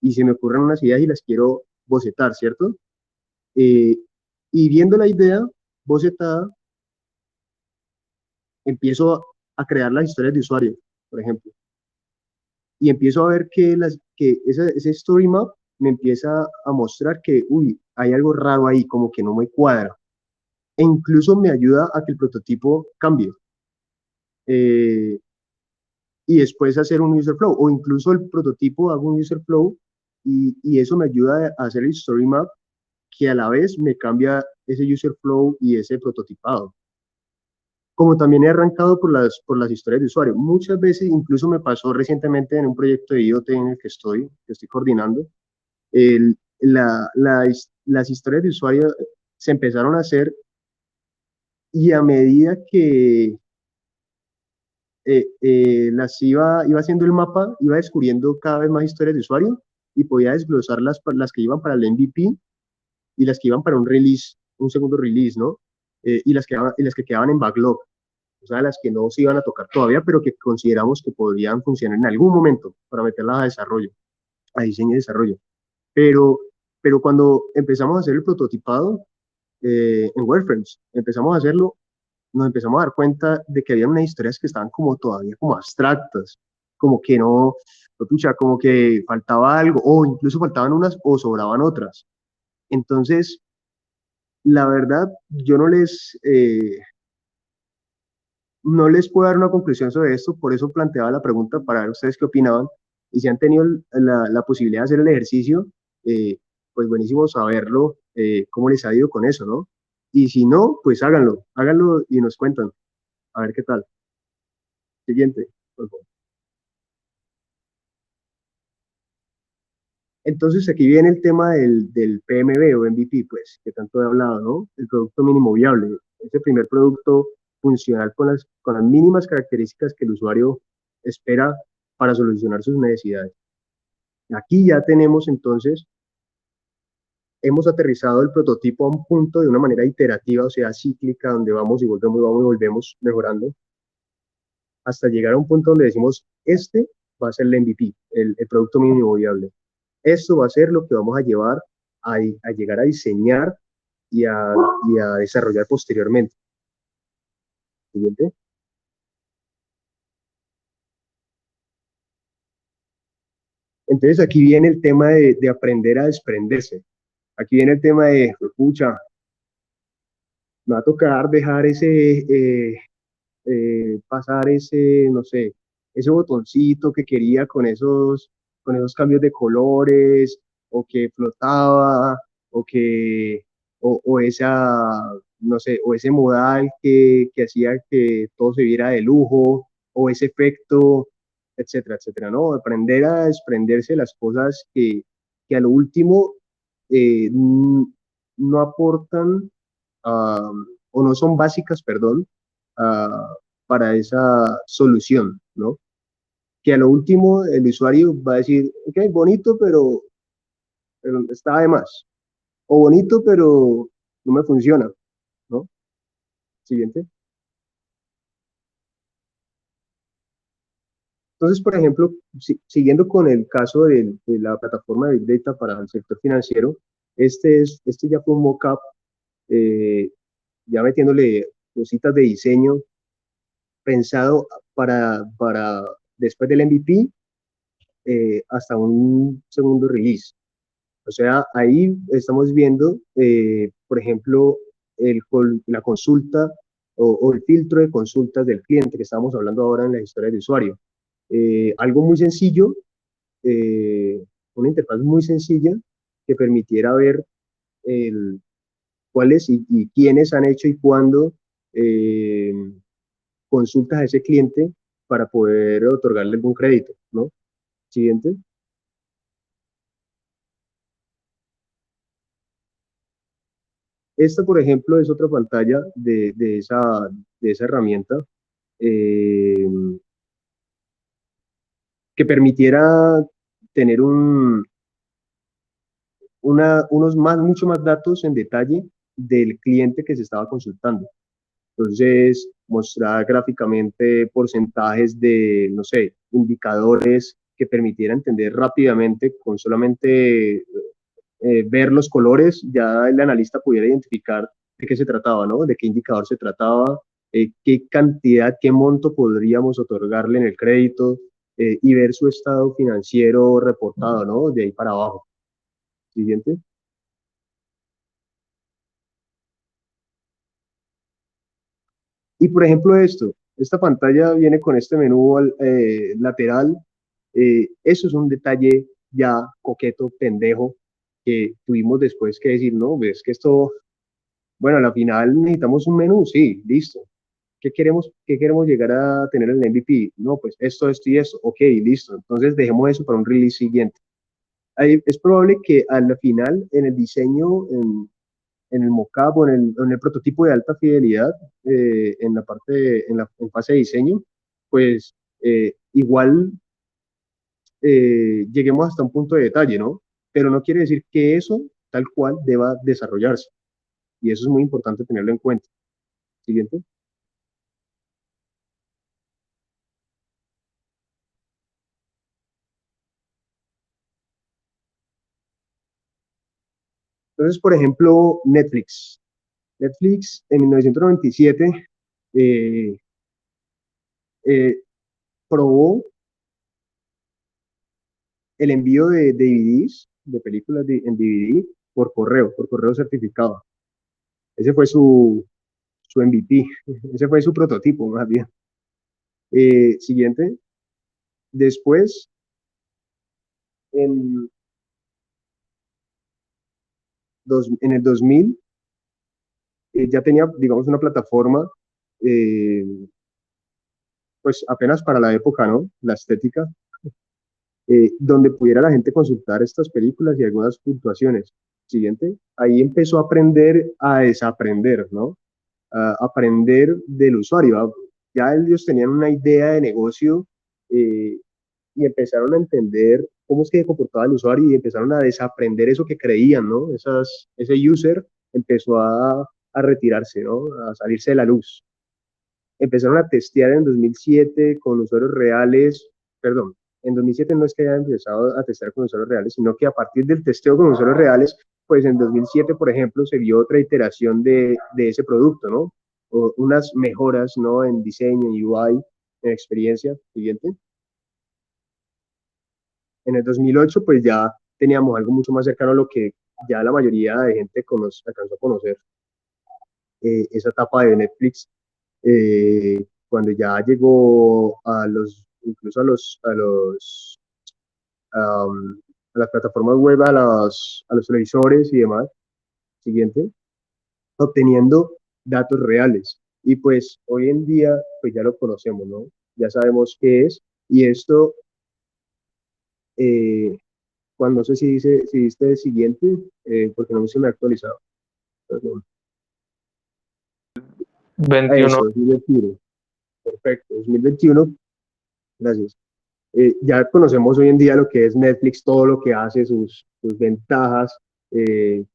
y se me ocurren unas ideas y las quiero bocetar, ¿cierto? Eh, y viendo la idea bocetada, empiezo a crear las historias de usuario, por ejemplo, y empiezo a ver que ese story map me empieza a mostrar que, uy, hay algo raro ahí, como que no me cuadra. E incluso me ayuda a que el prototipo cambie. Eh, y después hacer un user flow, o incluso el prototipo hago un user flow y eso me ayuda a hacer el story map que a la vez me cambia ese user flow y ese prototipado. Como también he arrancado por las historias de usuario. Muchas veces, incluso me pasó recientemente en un proyecto de IoT en el que estoy coordinando, las historias de usuario se empezaron a hacer y a medida que iba haciendo el mapa, iba descubriendo cada vez más historias de usuario y podía desglosar las que iban para el MVP y las que iban para un release, un segundo release, ¿no? Y las que quedaban en backlog, o sea, las que no se iban a tocar todavía, pero que consideramos que podrían funcionar en algún momento para meterlas a desarrollo, a diseño y desarrollo. Pero, pero cuando empezamos a hacer el prototipado en Wireframes, empezamos a hacerlo, nos empezamos a dar cuenta de que había unas historias que estaban como todavía como abstractas, como que no, pucha, como que faltaba algo, o incluso faltaban unas o sobraban otras. Entonces, la verdad, yo no les puedo dar una conclusión sobre esto, por eso planteaba la pregunta para ver ustedes qué opinaban y si han tenido la posibilidad de hacer el ejercicio, pues buenísimo saberlo, cómo les ha ido con eso, ¿no? Y si no, pues háganlo y nos cuentan. A ver qué tal. Siguiente, por favor. Entonces aquí viene el tema del PMB o MVP, pues, que tanto he hablado, ¿no? El producto mínimo viable. Ese primer producto funcional con las mínimas características que el usuario espera para solucionar sus necesidades. Aquí ya tenemos entonces, hemos aterrizado el prototipo a un punto de una manera iterativa, o sea, cíclica, donde vamos y volvemos mejorando, hasta llegar a un punto donde decimos, este va a ser el MVP, el producto mínimo viable. Esto va a ser lo que vamos a llevar a llegar a diseñar y a desarrollar posteriormente. Siguiente. Entonces aquí viene el tema de aprender a desprenderse. Aquí viene el tema de, pucha, me va a tocar dejar pasar ese, no sé, ese botoncito que quería con esos cambios de colores, o que flotaba, o esa, no sé, o ese modal que hacía que todo se viera de lujo, o ese efecto, etcétera, etcétera, ¿no? Aprender a desprenderse de las cosas que a lo último no aportan, ah, o no son básicas, perdón, ah, para esa solución, ¿no? Que a lo último el usuario va a decir, ok, bonito, pero está de más. O bonito, pero no me funciona, ¿no? Siguiente. Entonces, por ejemplo, siguiendo con el caso de la plataforma de Big Data para el sector financiero, este ya fue un mock-up, eh, ya metiéndole cositas de diseño pensado para después del MVP, hasta un segundo release. O sea, ahí estamos viendo, por ejemplo, la consulta o el filtro de consultas del cliente que estábamos hablando ahora en la historia del usuario. Algo muy sencillo, eh, una interfaz muy sencilla que permitiera ver el, cuáles y quiénes han hecho y cuándo eh, consultas a ese cliente para poder otorgarle algún crédito, ¿no? Siguiente. Esta, por ejemplo, es otra pantalla de esa herramienta, eh, que permitiera tener mucho más datos en detalle del cliente que se estaba consultando. Entonces, mostrar gráficamente porcentajes de, no sé, indicadores que permitiera entender rápidamente con solamente ver los colores, ya el analista pudiera identificar de qué se trataba, ¿no? De qué indicador se trataba, qué cantidad, qué monto podríamos otorgarle en el crédito, y ver su estado financiero reportado, ¿no? De ahí para abajo. Siguiente. Y por ejemplo esta pantalla viene con este menú lateral. Eso es un detalle ya coqueto, pendejo, que tuvimos después que decir, no, ves que esto, bueno, a la final necesitamos un menú, sí, listo. ¿Qué queremos llegar a tener en el MVP? No, pues esto y esto. Ok, listo. Entonces dejemos eso para un release siguiente. Es probable que a la final, en el diseño, en el mockup o en el prototipo de alta fidelidad, en la parte, en fase de diseño, pues igual lleguemos hasta un punto de detalle, ¿no? Pero no quiere decir que eso tal cual deba desarrollarse. Y eso es muy importante tenerlo en cuenta. Siguiente. Entonces, por ejemplo, Netflix. Netflix en 1997 eh, eh, probó el envío de DVDs, de películas en DVD, por correo certificado. Ese fue su MVP, ese fue su prototipo, más bien. Siguiente. Después, en, en el 2000, ya tenía, digamos, una plataforma, pues apenas para la época, ¿no? La estética, donde pudiera la gente consultar estas películas y algunas puntuaciones. Siguiente, ahí empezó a aprender a desaprender, ¿no? A aprender del usuario. Ya ellos tenían una idea de negocio, y empezaron a entender cómo es que se comportaba el usuario y empezaron a desaprender eso que creían, ¿no? Ese user empezó a retirarse, ¿no? A salirse de la luz. Empezaron a testear en 2007 con usuarios reales, perdón, en 2007 no es que hayan empezado a testear con usuarios reales, sino que a partir del testeo con usuarios reales, pues en 2007, por ejemplo, se vio otra iteración de ese producto, ¿no? O unas mejoras, ¿no? En diseño, en UI, en experiencia. Siguiente. En el 2008, pues ya teníamos algo mucho más cercano a lo que ya la mayoría de gente alcanzó a conocer, esa etapa de Netflix, cuando ya llegó incluso a las plataformas web, a los televisores y demás. Siguiente, obteniendo datos reales. Y pues hoy en día, pues ya lo conocemos, ¿no? Ya sabemos qué es. Y esto, eh, cuando no sé si viste el siguiente, porque no se me ha actualizado. Perdón. 21. Eso, 2021. Perfecto, 2021. Gracias. Ya conocemos hoy en día lo que es Netflix, todo lo que hace, sus ventajas,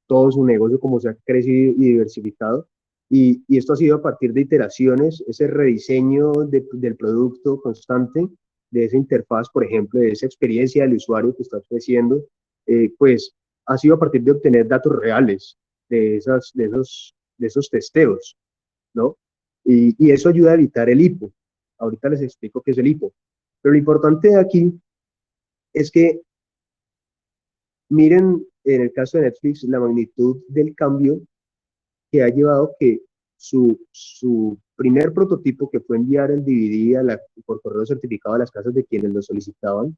todo su negocio, como se ha crecido y diversificado. Y esto ha sido a partir de iteraciones, ese rediseño del producto constante, de esa interfaz, por ejemplo, de esa experiencia del usuario que está ofreciendo, pues ha sido a partir de obtener datos reales de esos testeos, ¿no? Y eso ayuda a evitar el hipo. Ahorita les explico qué es el hipo. Pero lo importante de aquí es que miren, en el caso de Netflix, la magnitud del cambio que ha llevado que su primer prototipo, que fue enviar el DVD por correo certificado a las casas de quienes lo solicitaban,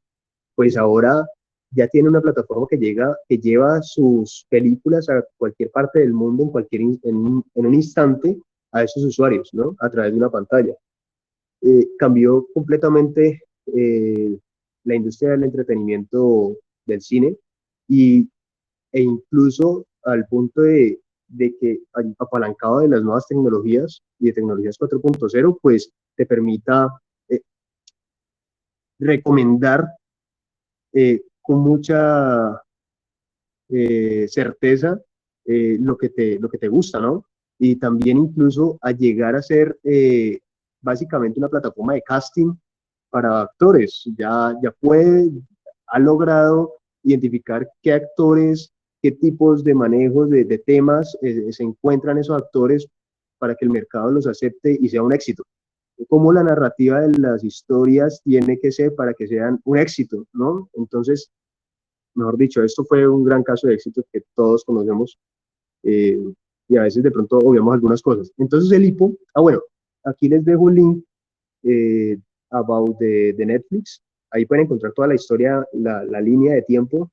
pues ahora ya tiene una plataforma que lleva sus películas a cualquier parte del mundo, en un instante, a esos usuarios, ¿no? A través de una pantalla. Cambió completamente, la industria del entretenimiento del cine, y, e incluso al punto de que, apalancado de las nuevas tecnologías y de tecnologías 4.0, pues te permita, eh, recomendar, con mucha, certeza, lo que te gusta, ¿no? Y también incluso a llegar a ser, básicamente una plataforma de casting para actores. Ha logrado identificar qué actores, qué tipos de manejos de temas, se encuentran esos actores para que el mercado los acepte y sea un éxito. Cómo la narrativa de las historias tiene que ser para que sean un éxito, ¿no? Entonces, mejor dicho, esto fue un gran caso de éxito que todos conocemos, eh, y a veces de pronto obviamos algunas cosas. Entonces el hipo, bueno, aquí les dejo un link, eh, about de Netflix. Ahí pueden encontrar toda la historia, la línea de tiempo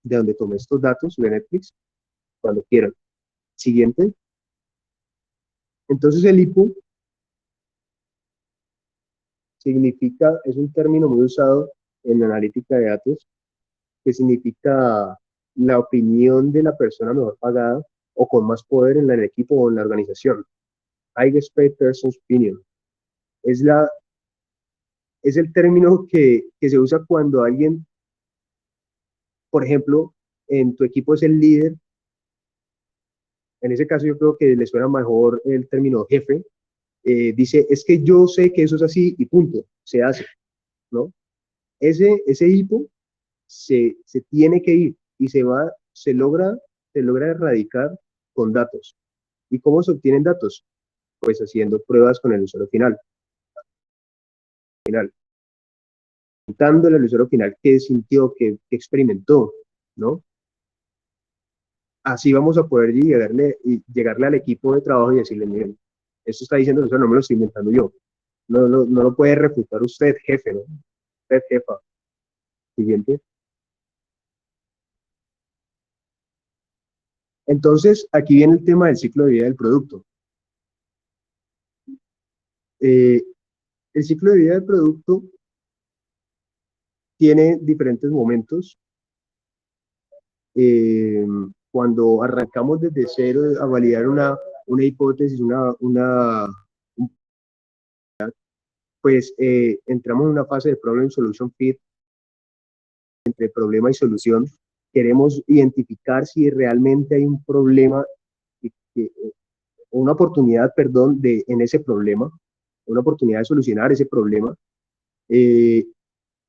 de donde tomé estos datos de Netflix, cuando quieran. Siguiente. Entonces el hipo es un término muy usado en analítica de datos, que significa la opinión de la persona mejor pagada o con más poder en el equipo o en la organización. Highest paid person's opinion. Es, la, es el término que se usa cuando alguien, por ejemplo, en tu equipo es el líder. En ese caso yo creo que le suena mejor el término jefe. Dice, es que yo sé que eso es así y punto, se hace, ¿no? Ese hipo se tiene que ir y se logra erradicar con datos. ¿Y cómo se obtienen datos? Pues haciendo pruebas con el usuario final, preguntándole al usuario final qué sintió, qué experimentó, ¿no? Así vamos a poder llegarle al equipo de trabajo y decirle, miren, esto está diciendo el usuario, no me lo estoy inventando yo. No lo puede refutar usted, jefe, ¿no? Usted, jefa. Siguiente. Entonces, aquí viene el tema del ciclo de vida del producto. El ciclo de vida del producto tiene diferentes momentos. Cuando arrancamos desde cero a validar una hipótesis, pues entramos en una fase de Problem Solution Fit, entre problema y solución. Queremos identificar si realmente hay un problema, una oportunidad, perdón, en ese problema, una oportunidad de solucionar ese problema.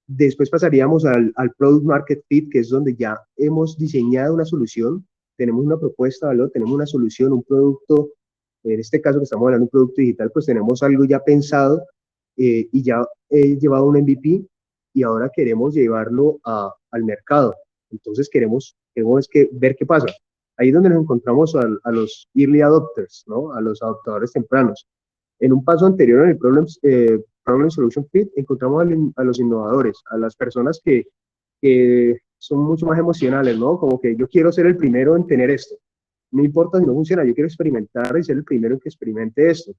Después pasaríamos al Product Market Fit, que es donde ya hemos diseñado una solución, tenemos una propuesta de valor, tenemos una solución, un producto, en este caso que estamos hablando de un producto digital, pues tenemos algo ya pensado y ya he llevado un MVP y ahora queremos llevarlo al mercado. Entonces queremos ver qué pasa. Ahí es donde nos encontramos a los early adopters, ¿no? A los adoptadores tempranos. En un paso anterior, en el Problem Solution Fit, encontramos a los innovadores, a las personas que son mucho más emocionales, ¿no? Como que yo quiero ser el primero en tener esto. No importa si no funciona, yo quiero experimentar y ser el primero en que experimente esto.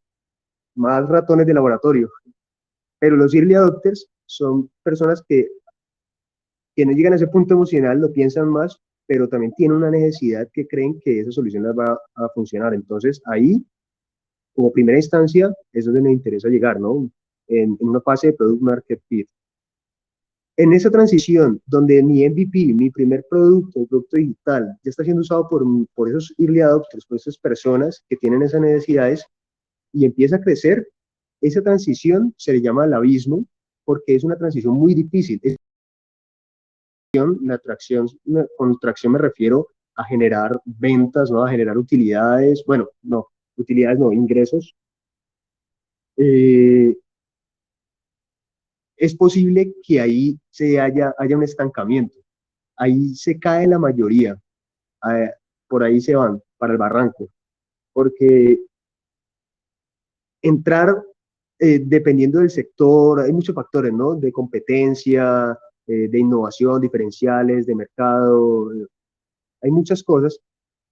Más ratones de laboratorio. Pero los early adopters son personas que no llegan a ese punto emocional, lo piensan más, pero también tienen una necesidad que creen que esa solución les va a funcionar. Entonces, ahí, como primera instancia, es donde me interesa llegar, ¿no? En una fase de Product Market Fit. En esa transición, donde mi MVP, mi primer producto, el producto digital, ya está siendo usado por esos early adopters, por esas personas que tienen esas necesidades, y empieza a crecer, esa transición se le llama el abismo, porque es una transición muy difícil. La tracción, con tracción me refiero a generar ventas, ¿no? A generar utilidades, bueno, no, utilidades no, ingresos. Es posible que ahí haya un estancamiento. Ahí se cae la mayoría, por ahí se van para el barranco, porque entrar, dependiendo del sector, hay muchos factores, ¿no? De competencia, de innovación, diferenciales, de mercado, hay muchas cosas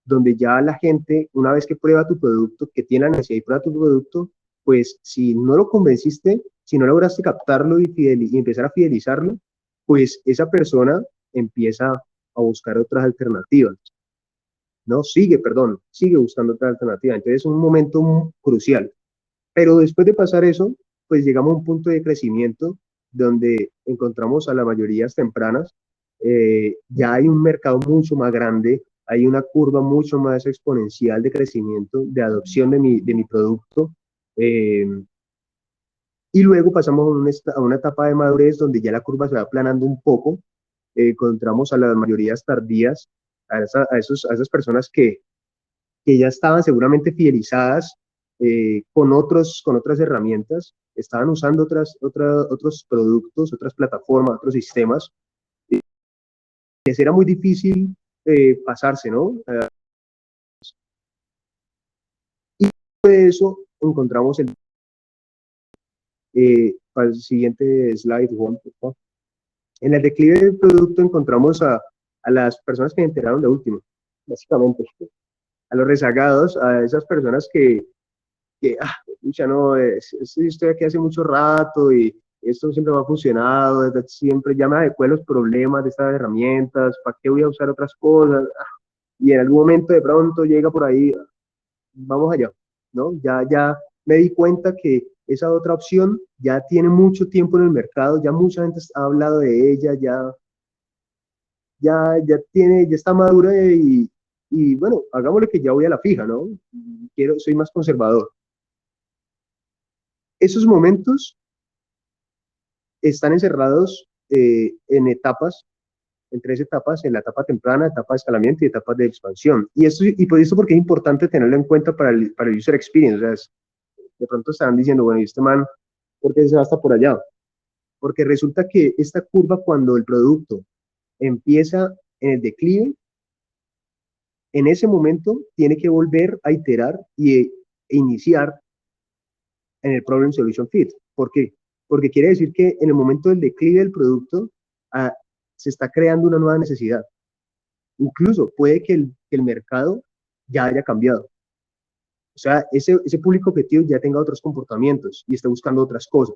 donde ya la gente, una vez que prueba tu producto, que tiene la necesidad de prueba tu producto, pues si no lo convenciste, si no lograste captarlo y empezar a fidelizarlo, pues esa persona empieza a buscar otras alternativas, ¿no? Sigue buscando otra alternativa. Entonces es un momento crucial. Pero después de pasar eso, pues llegamos a un punto de crecimiento donde encontramos a las mayorías tempranas, ya hay un mercado mucho más grande, hay una curva mucho más exponencial de crecimiento, de adopción de mi producto, y luego pasamos a una etapa de madurez donde ya la curva se va aplanando un poco, encontramos a las mayorías tardías, a esas personas que ya estaban seguramente fidelizadas con otras herramientas, estaban usando otros productos, otras plataformas, otros sistemas. Les era muy difícil pasarse, ¿no? Y de eso encontramos para el siguiente slide, Juan, por favor. En el declive del producto encontramos a las personas que se enteraron de último, básicamente, a los rezagados, a esas personas que ya no, estoy aquí hace mucho rato y esto siempre me ha funcionado, desde siempre ya me adecué a los problemas de estas herramientas, ¿para qué voy a usar otras cosas? Y en algún momento de pronto llega por ahí, vamos allá, ¿no? Ya me di cuenta que esa otra opción ya tiene mucho tiempo en el mercado, ya mucha gente ha hablado de ella, ya está madura y bueno, hagámosle que ya voy a la fija, ¿no? Soy más conservador. Esos momentos están encerrados en etapas, en 3 etapas, en la etapa temprana, etapa de escalamiento y etapas de expansión. Y por eso porque es importante tenerlo en cuenta para el user experience. O sea, de pronto están diciendo, bueno, ¿y este man por qué se va hasta por allá? Porque resulta que esta curva, cuando el producto empieza en el declive, en ese momento tiene que volver a iterar e iniciar en el Problem Solution Fit. ¿Por qué? Porque quiere decir que en el momento del declive del producto se está creando una nueva necesidad. Incluso puede que el mercado ya haya cambiado. O sea, ese público objetivo ya tenga otros comportamientos y esté buscando otras cosas.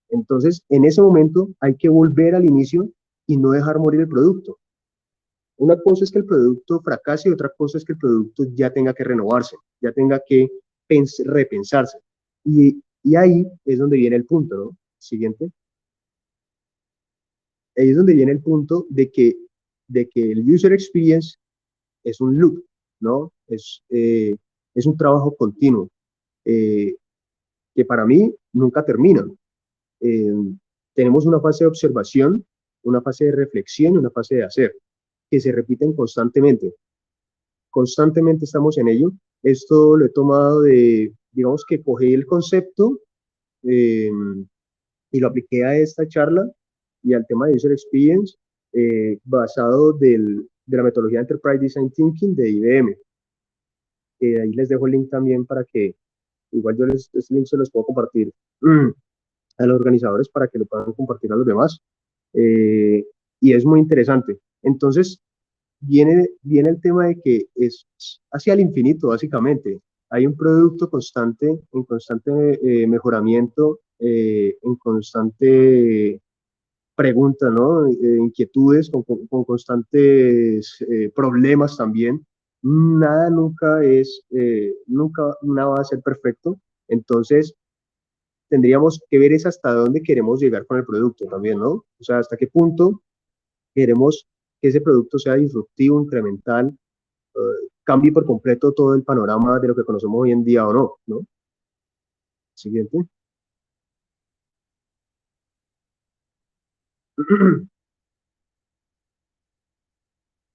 Entonces, en ese momento hay que volver al inicio y no dejar morir el producto. Una cosa es que el producto fracase y otra cosa es que el producto ya tenga que renovarse, ya tenga que repensarse. Y ahí es donde viene el punto, ¿no? Siguiente. Ahí es donde viene el punto de que el user experience es un loop, ¿no? Es un trabajo continuo que para mí nunca termina. Eh, Tenemos una fase de observación, una fase de reflexión y una fase de hacer, que se repiten constantemente. Constantemente estamos en ello. Esto lo he tomado digamos que cogí el concepto eh, y lo apliqué a esta charla y al tema de User Experience basado de la metodología Enterprise Design Thinking de IBM. Ahí les dejo el link también para que, igual este link se los puedo compartir a los organizadores para que lo puedan compartir a los demás. Y es muy interesante. Entonces, viene el tema de que es hacia el infinito, básicamente. Hay un producto constante, en constante mejoramiento, en constante pregunta, ¿no? Inquietudes, con constantes problemas también. Nada nunca nada va a ser perfecto. Entonces, tendríamos que ver es hasta dónde queremos llegar con el producto también, ¿no? O sea, hasta qué punto queremos que ese producto sea disruptivo, incremental, cambie por completo todo el panorama de lo que conocemos hoy en día o no, ¿no? Siguiente.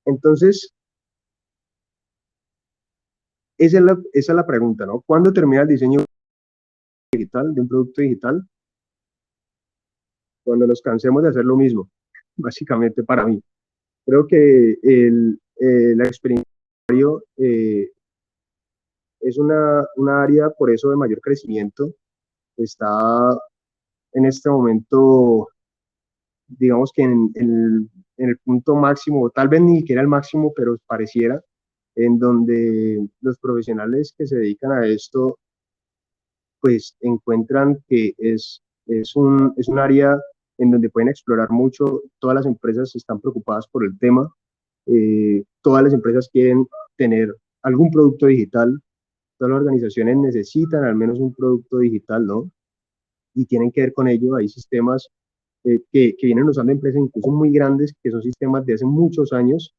Entonces, esa es la pregunta, ¿no? ¿Cuándo termina el diseño digital de un producto digital? Cuando nos cansemos de hacer lo mismo, básicamente para mí. Creo que la experiencia es una área por eso de mayor crecimiento. Está en este momento, digamos que en el punto máximo, tal vez ni siquiera el máximo, pero pareciera, en donde los profesionales que se dedican a esto, pues encuentran que es un área en donde pueden explorar mucho. Todas las empresas están preocupadas por el tema. Todas las empresas quieren tener algún producto digital. Todas las organizaciones necesitan al menos un producto digital, ¿no? Y tienen que ver con ello. Hay sistemas que vienen usando empresas incluso muy grandes, que son sistemas de hace muchos años,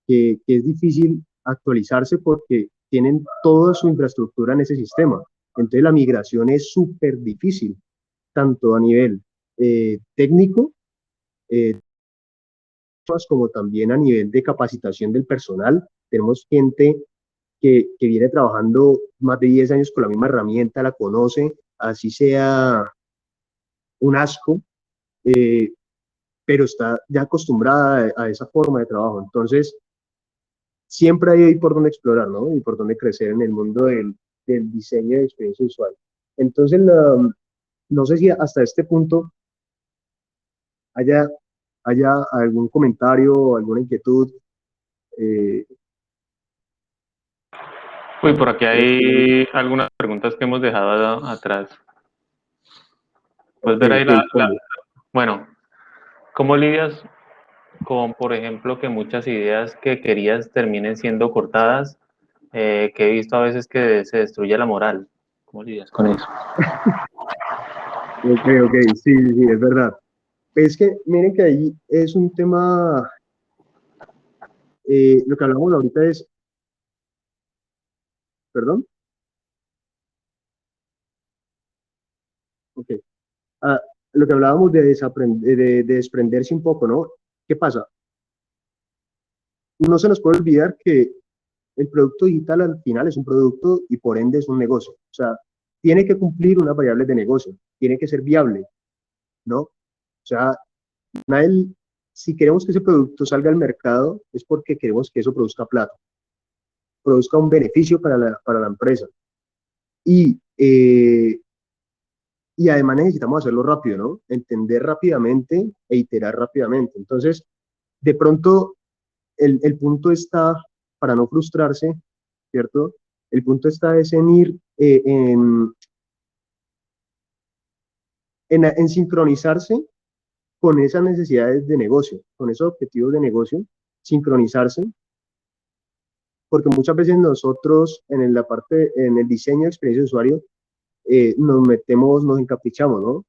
que es difícil actualizarse porque tienen toda su infraestructura en ese sistema. Entonces la migración es súper difícil, tanto a nivel técnico, como también a nivel de capacitación del personal. Tenemos gente que viene trabajando más de 10 años con la misma herramienta, la conoce, así sea un asco, pero está ya acostumbrada a esa forma de trabajo. Entonces, siempre hay ahí por donde explorar, ¿no? Y por donde crecer en el mundo del diseño de experiencia visual. Entonces, no sé si hasta este punto haya, haya algún comentario o alguna inquietud. Uy, por aquí hay algunas preguntas que hemos dejado atrás. Puedes ver ahí bueno, ¿cómo lidias con, por ejemplo, que muchas ideas que querías terminen siendo cortadas? Que he visto a veces que se destruye la moral. ¿Cómo lidias con eso? Ok, sí, es verdad. Es que miren que ahí es un tema, lo que hablamos ahorita es, perdón, ok, ah, lo que hablábamos de desprenderse un poco, ¿no? ¿Qué pasa? No se nos puede olvidar que el producto digital al final es un producto y por ende es un negocio. O sea, tiene que cumplir unas variables de negocio, tiene que ser viable, ¿no? O sea, si queremos que ese producto salga al mercado es porque queremos que eso produzca plata, produzca un beneficio para la empresa. Y, y además necesitamos hacerlo rápido, ¿no? Entender rápidamente e iterar rápidamente. Entonces, de pronto, el punto está, para no frustrarse, ¿cierto? El punto está es en ir en sincronizarse con esas necesidades de negocio, con esos objetivos de negocio, sincronizarse, porque muchas veces nosotros en el diseño de experiencia de usuario, nos encaprichamos, ¿no?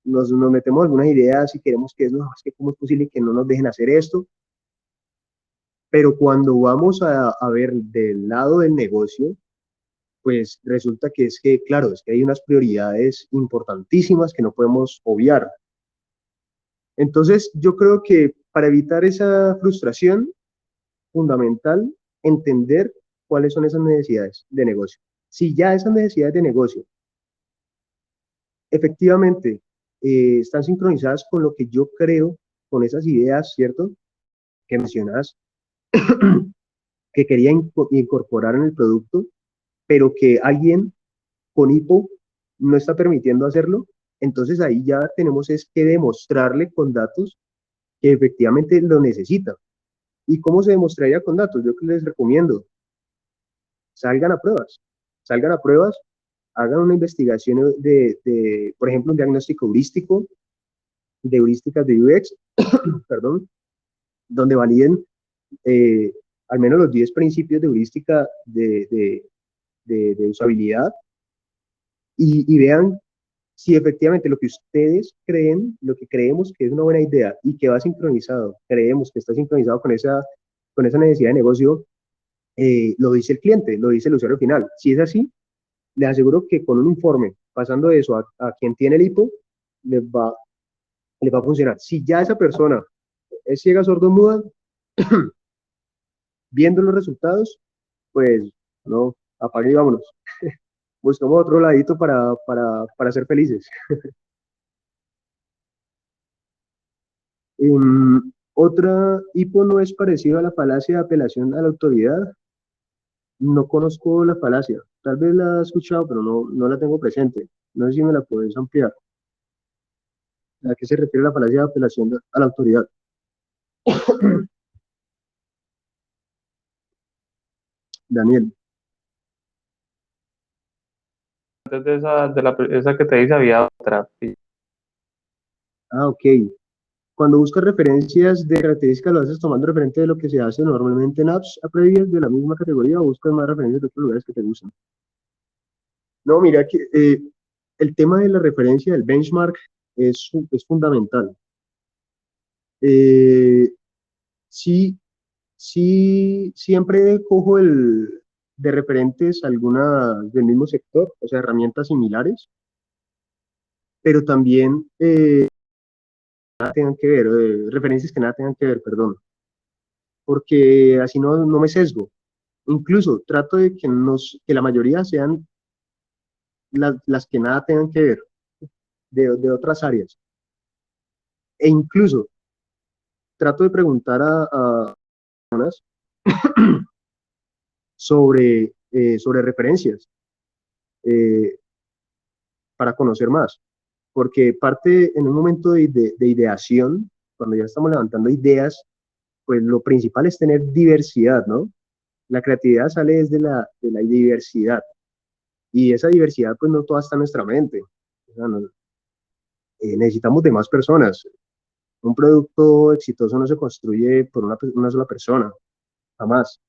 Nos metemos algunas ideas y queremos que no, es que cómo es posible que no nos dejen hacer esto, pero cuando vamos a ver del lado del negocio, pues resulta que es que, claro, es que hay unas prioridades importantísimas que no podemos obviar. Entonces, yo creo que para evitar esa frustración, fundamental entender cuáles son esas necesidades de negocio. Si ya esas necesidades de negocio efectivamente están sincronizadas con lo que yo creo, con esas ideas, ¿cierto? Que mencionas, que quería incorporar en el producto, pero que alguien con hipo no está permitiendo hacerlo, entonces ahí ya tenemos es que demostrarle con datos que efectivamente lo necesita. ¿Y cómo se demostraría con datos? Yo les recomiendo, salgan a pruebas, salgan a pruebas, hagan una investigación por ejemplo, un diagnóstico heurístico, de heurísticas de UX, perdón, donde validen al menos los 10 principios de heurística de usabilidad y vean si efectivamente lo que ustedes creen, lo que creemos que es una buena idea y que va sincronizado, creemos que está sincronizado con esa necesidad de negocio, lo dice el cliente, lo dice el usuario final. Si es así, les aseguro que con un informe, pasando eso a quien tiene el hipo, les va a funcionar. Si ya esa persona es ciega, sordo, muda, viendo los resultados, pues no, apague y vámonos. Buscamos otro ladito para ser felices. Otra hipo no es parecido a la falacia de apelación a la autoridad. No conozco la falacia. Tal vez la he escuchado, pero no la tengo presente. No sé si me la puedes ampliar. ¿A qué se refiere la falacia de apelación a la autoridad? Daniel. Antes esa que te dice había otra. Ah, ok. Cuando buscas referencias de características, lo haces tomando referente de lo que se hace normalmente en apps previas de la misma categoría o buscas más referencias de otros lugares que te gustan. No, mira que el tema de la referencia del benchmark es fundamental. Sí, sí, siempre cojo de referentes algunas del mismo sector, o sea, herramientas similares, pero también nada tengan que ver, referencias que nada tengan que ver, perdón, porque así no me sesgo. Incluso trato de que la mayoría sean las que nada tengan que ver de otras áreas. E incluso trato de preguntar a personas sobre referencias eh, para conocer más. Porque parte en un momento de ideación, cuando ya estamos levantando ideas, pues lo principal es tener diversidad, ¿no? La creatividad sale desde de la diversidad. Y esa diversidad, pues no toda está en nuestra mente. O sea, necesitamos de más personas. Un producto exitoso no se construye por una sola persona, jamás.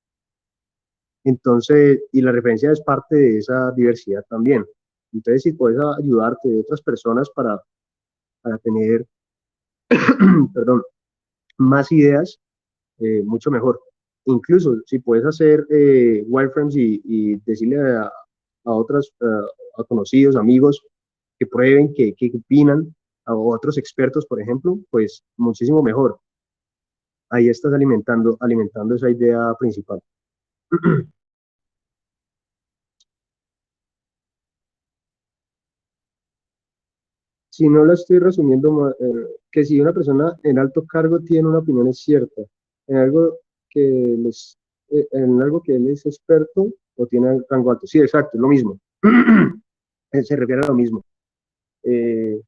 Entonces, y la referencia es parte de esa diversidad también. Entonces, si puedes ayudarte de otras personas para tener, perdón, más ideas, mucho mejor. Incluso si puedes hacer wireframes y decirle a otros a conocidos, amigos, que prueben, que opinan, a otros expertos, por ejemplo, pues muchísimo mejor. Ahí estás alimentando esa idea principal. Si no la estoy resumiendo, que si una persona en alto cargo tiene una opinión es cierta, en algo en algo que él es experto o tiene rango alto. Sí, exacto, es lo mismo. Se refiere a lo mismo. Eh,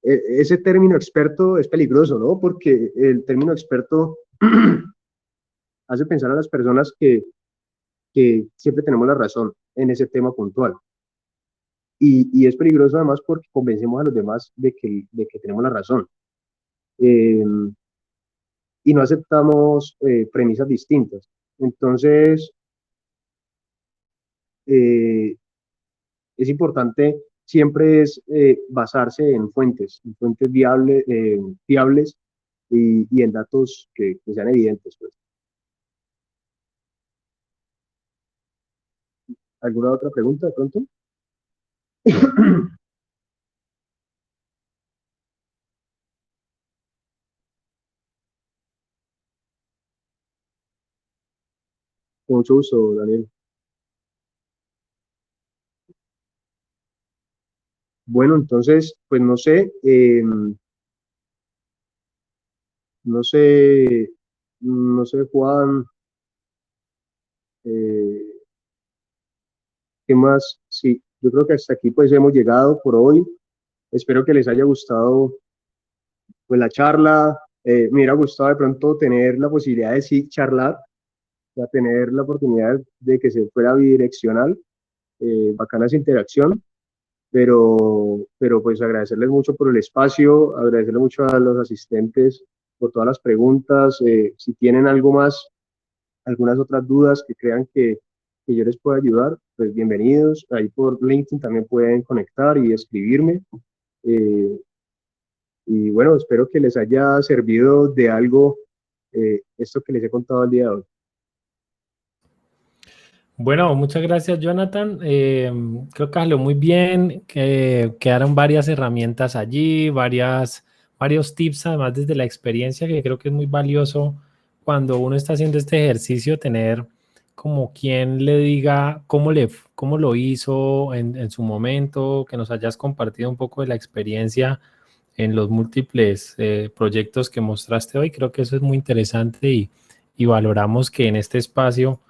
ese término experto es peligroso, ¿no? Porque el término experto hace pensar a las personas que siempre tenemos la razón en ese tema puntual. Y es peligroso además porque convencemos a los demás de que tenemos la razón. Eh, y no aceptamos premisas distintas. Entonces, eh, es importante siempre basarse en fuentes fiables y en datos que sean evidentes. Pues. ¿Alguna otra pregunta de pronto? Con mucho gusto, Daniel. Bueno, entonces, pues no sé, no sé, Juan, eh, ¿qué más? Sí, yo creo que hasta aquí pues hemos llegado por hoy. Espero que les haya gustado pues la charla. Me hubiera gustado de pronto tener la posibilidad de sí charlar, ya tener la oportunidad de que se fuera bidireccional, bacana esa interacción, pero pues agradecerles mucho por el espacio, agradecerles mucho a los asistentes por todas las preguntas. Si tienen algo más, algunas otras dudas que crean que yo les pueda ayudar, pues bienvenidos. Ahí por LinkedIn también pueden conectar y escribirme. Eh, y bueno, espero que les haya servido de algo esto que les he contado el día de hoy. Bueno, muchas gracias, Jonathan. Creo que salió muy bien, que quedaron varias herramientas allí, varios tips, además desde la experiencia, que creo que es muy valioso cuando uno está haciendo este ejercicio, tener como quien le diga cómo lo hizo en su momento, que nos hayas compartido un poco de la experiencia en los múltiples proyectos que mostraste hoy. Creo que eso es muy interesante y valoramos que en este espacio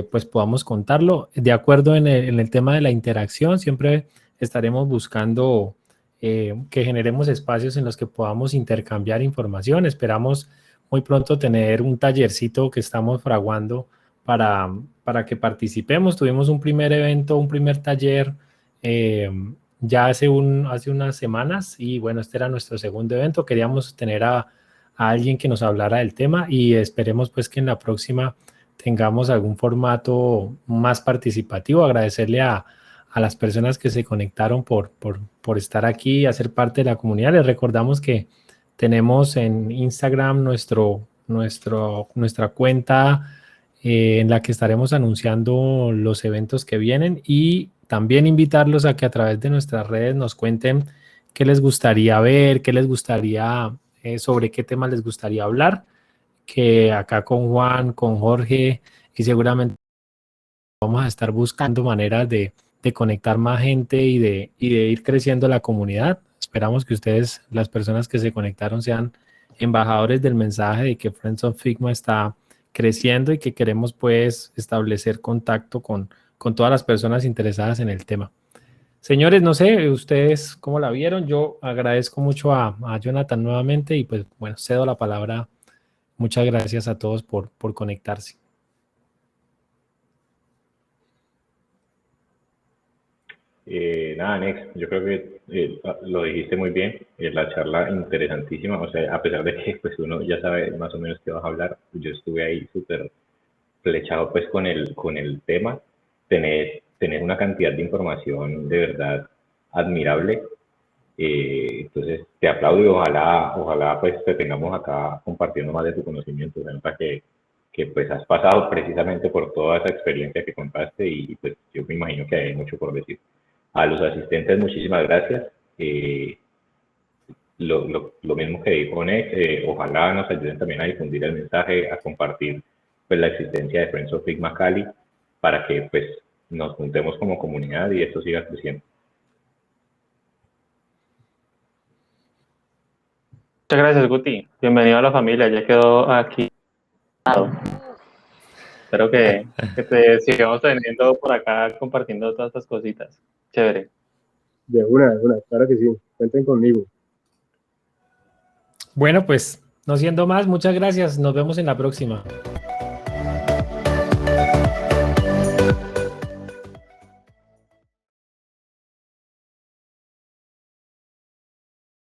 pues podamos contarlo. De acuerdo en el tema de la interacción, siempre estaremos buscando que generemos espacios en los que podamos intercambiar información. Esperamos muy pronto tener un tallercito que estamos fraguando para que participemos. Tuvimos un primer evento, un primer taller ya hace unas semanas y bueno, este era nuestro segundo evento. Queríamos tener a alguien que nos hablara del tema y esperemos pues que en la próxima tengamos algún formato más participativo. Agradecerle a las personas que se conectaron por estar aquí y hacer parte de la comunidad. Les recordamos que tenemos en Instagram nuestra cuenta en la que estaremos anunciando los eventos que vienen y también invitarlos a que a través de nuestras redes nos cuenten qué les gustaría ver, qué les gustaría, sobre qué tema les gustaría hablar, que acá con Juan, con Jorge y seguramente vamos a estar buscando maneras de conectar más gente y de ir creciendo la comunidad. Esperamos que ustedes, las personas que se conectaron, sean embajadores del mensaje de que Friends of Figma está creciendo y que queremos pues establecer contacto con todas las personas interesadas en el tema. Señores, no sé, ustedes cómo la vieron. Yo agradezco mucho a Jonathan nuevamente y pues bueno, cedo la palabra. Muchas gracias a todos por conectarse. Nada, Nex, yo creo que lo dijiste muy bien, la charla interesantísima, o sea, a pesar de que pues uno ya sabe más o menos qué vas a hablar, yo estuve ahí súper flechado pues con el tema, tenés una cantidad de información de verdad admirable, entonces te aplaudo y ojalá pues te tengamos acá compartiendo más de tu conocimiento, se nota que pues has pasado precisamente por toda esa experiencia que contaste y pues yo me imagino que hay mucho por decir. A los asistentes, muchísimas gracias. Lo mismo que dijo Nex, ojalá nos ayuden también a difundir el mensaje, a compartir pues, la existencia de Friends of Figma Cali para que pues, nos juntemos como comunidad y esto siga creciendo. Muchas gracias, Guti. Bienvenido a la familia. Ya quedó aquí. Espero que te sigamos teniendo por acá compartiendo todas estas cositas. Chévere. De una, claro que sí. Cuenten conmigo. Bueno, pues no siendo más, muchas gracias. Nos vemos en la próxima.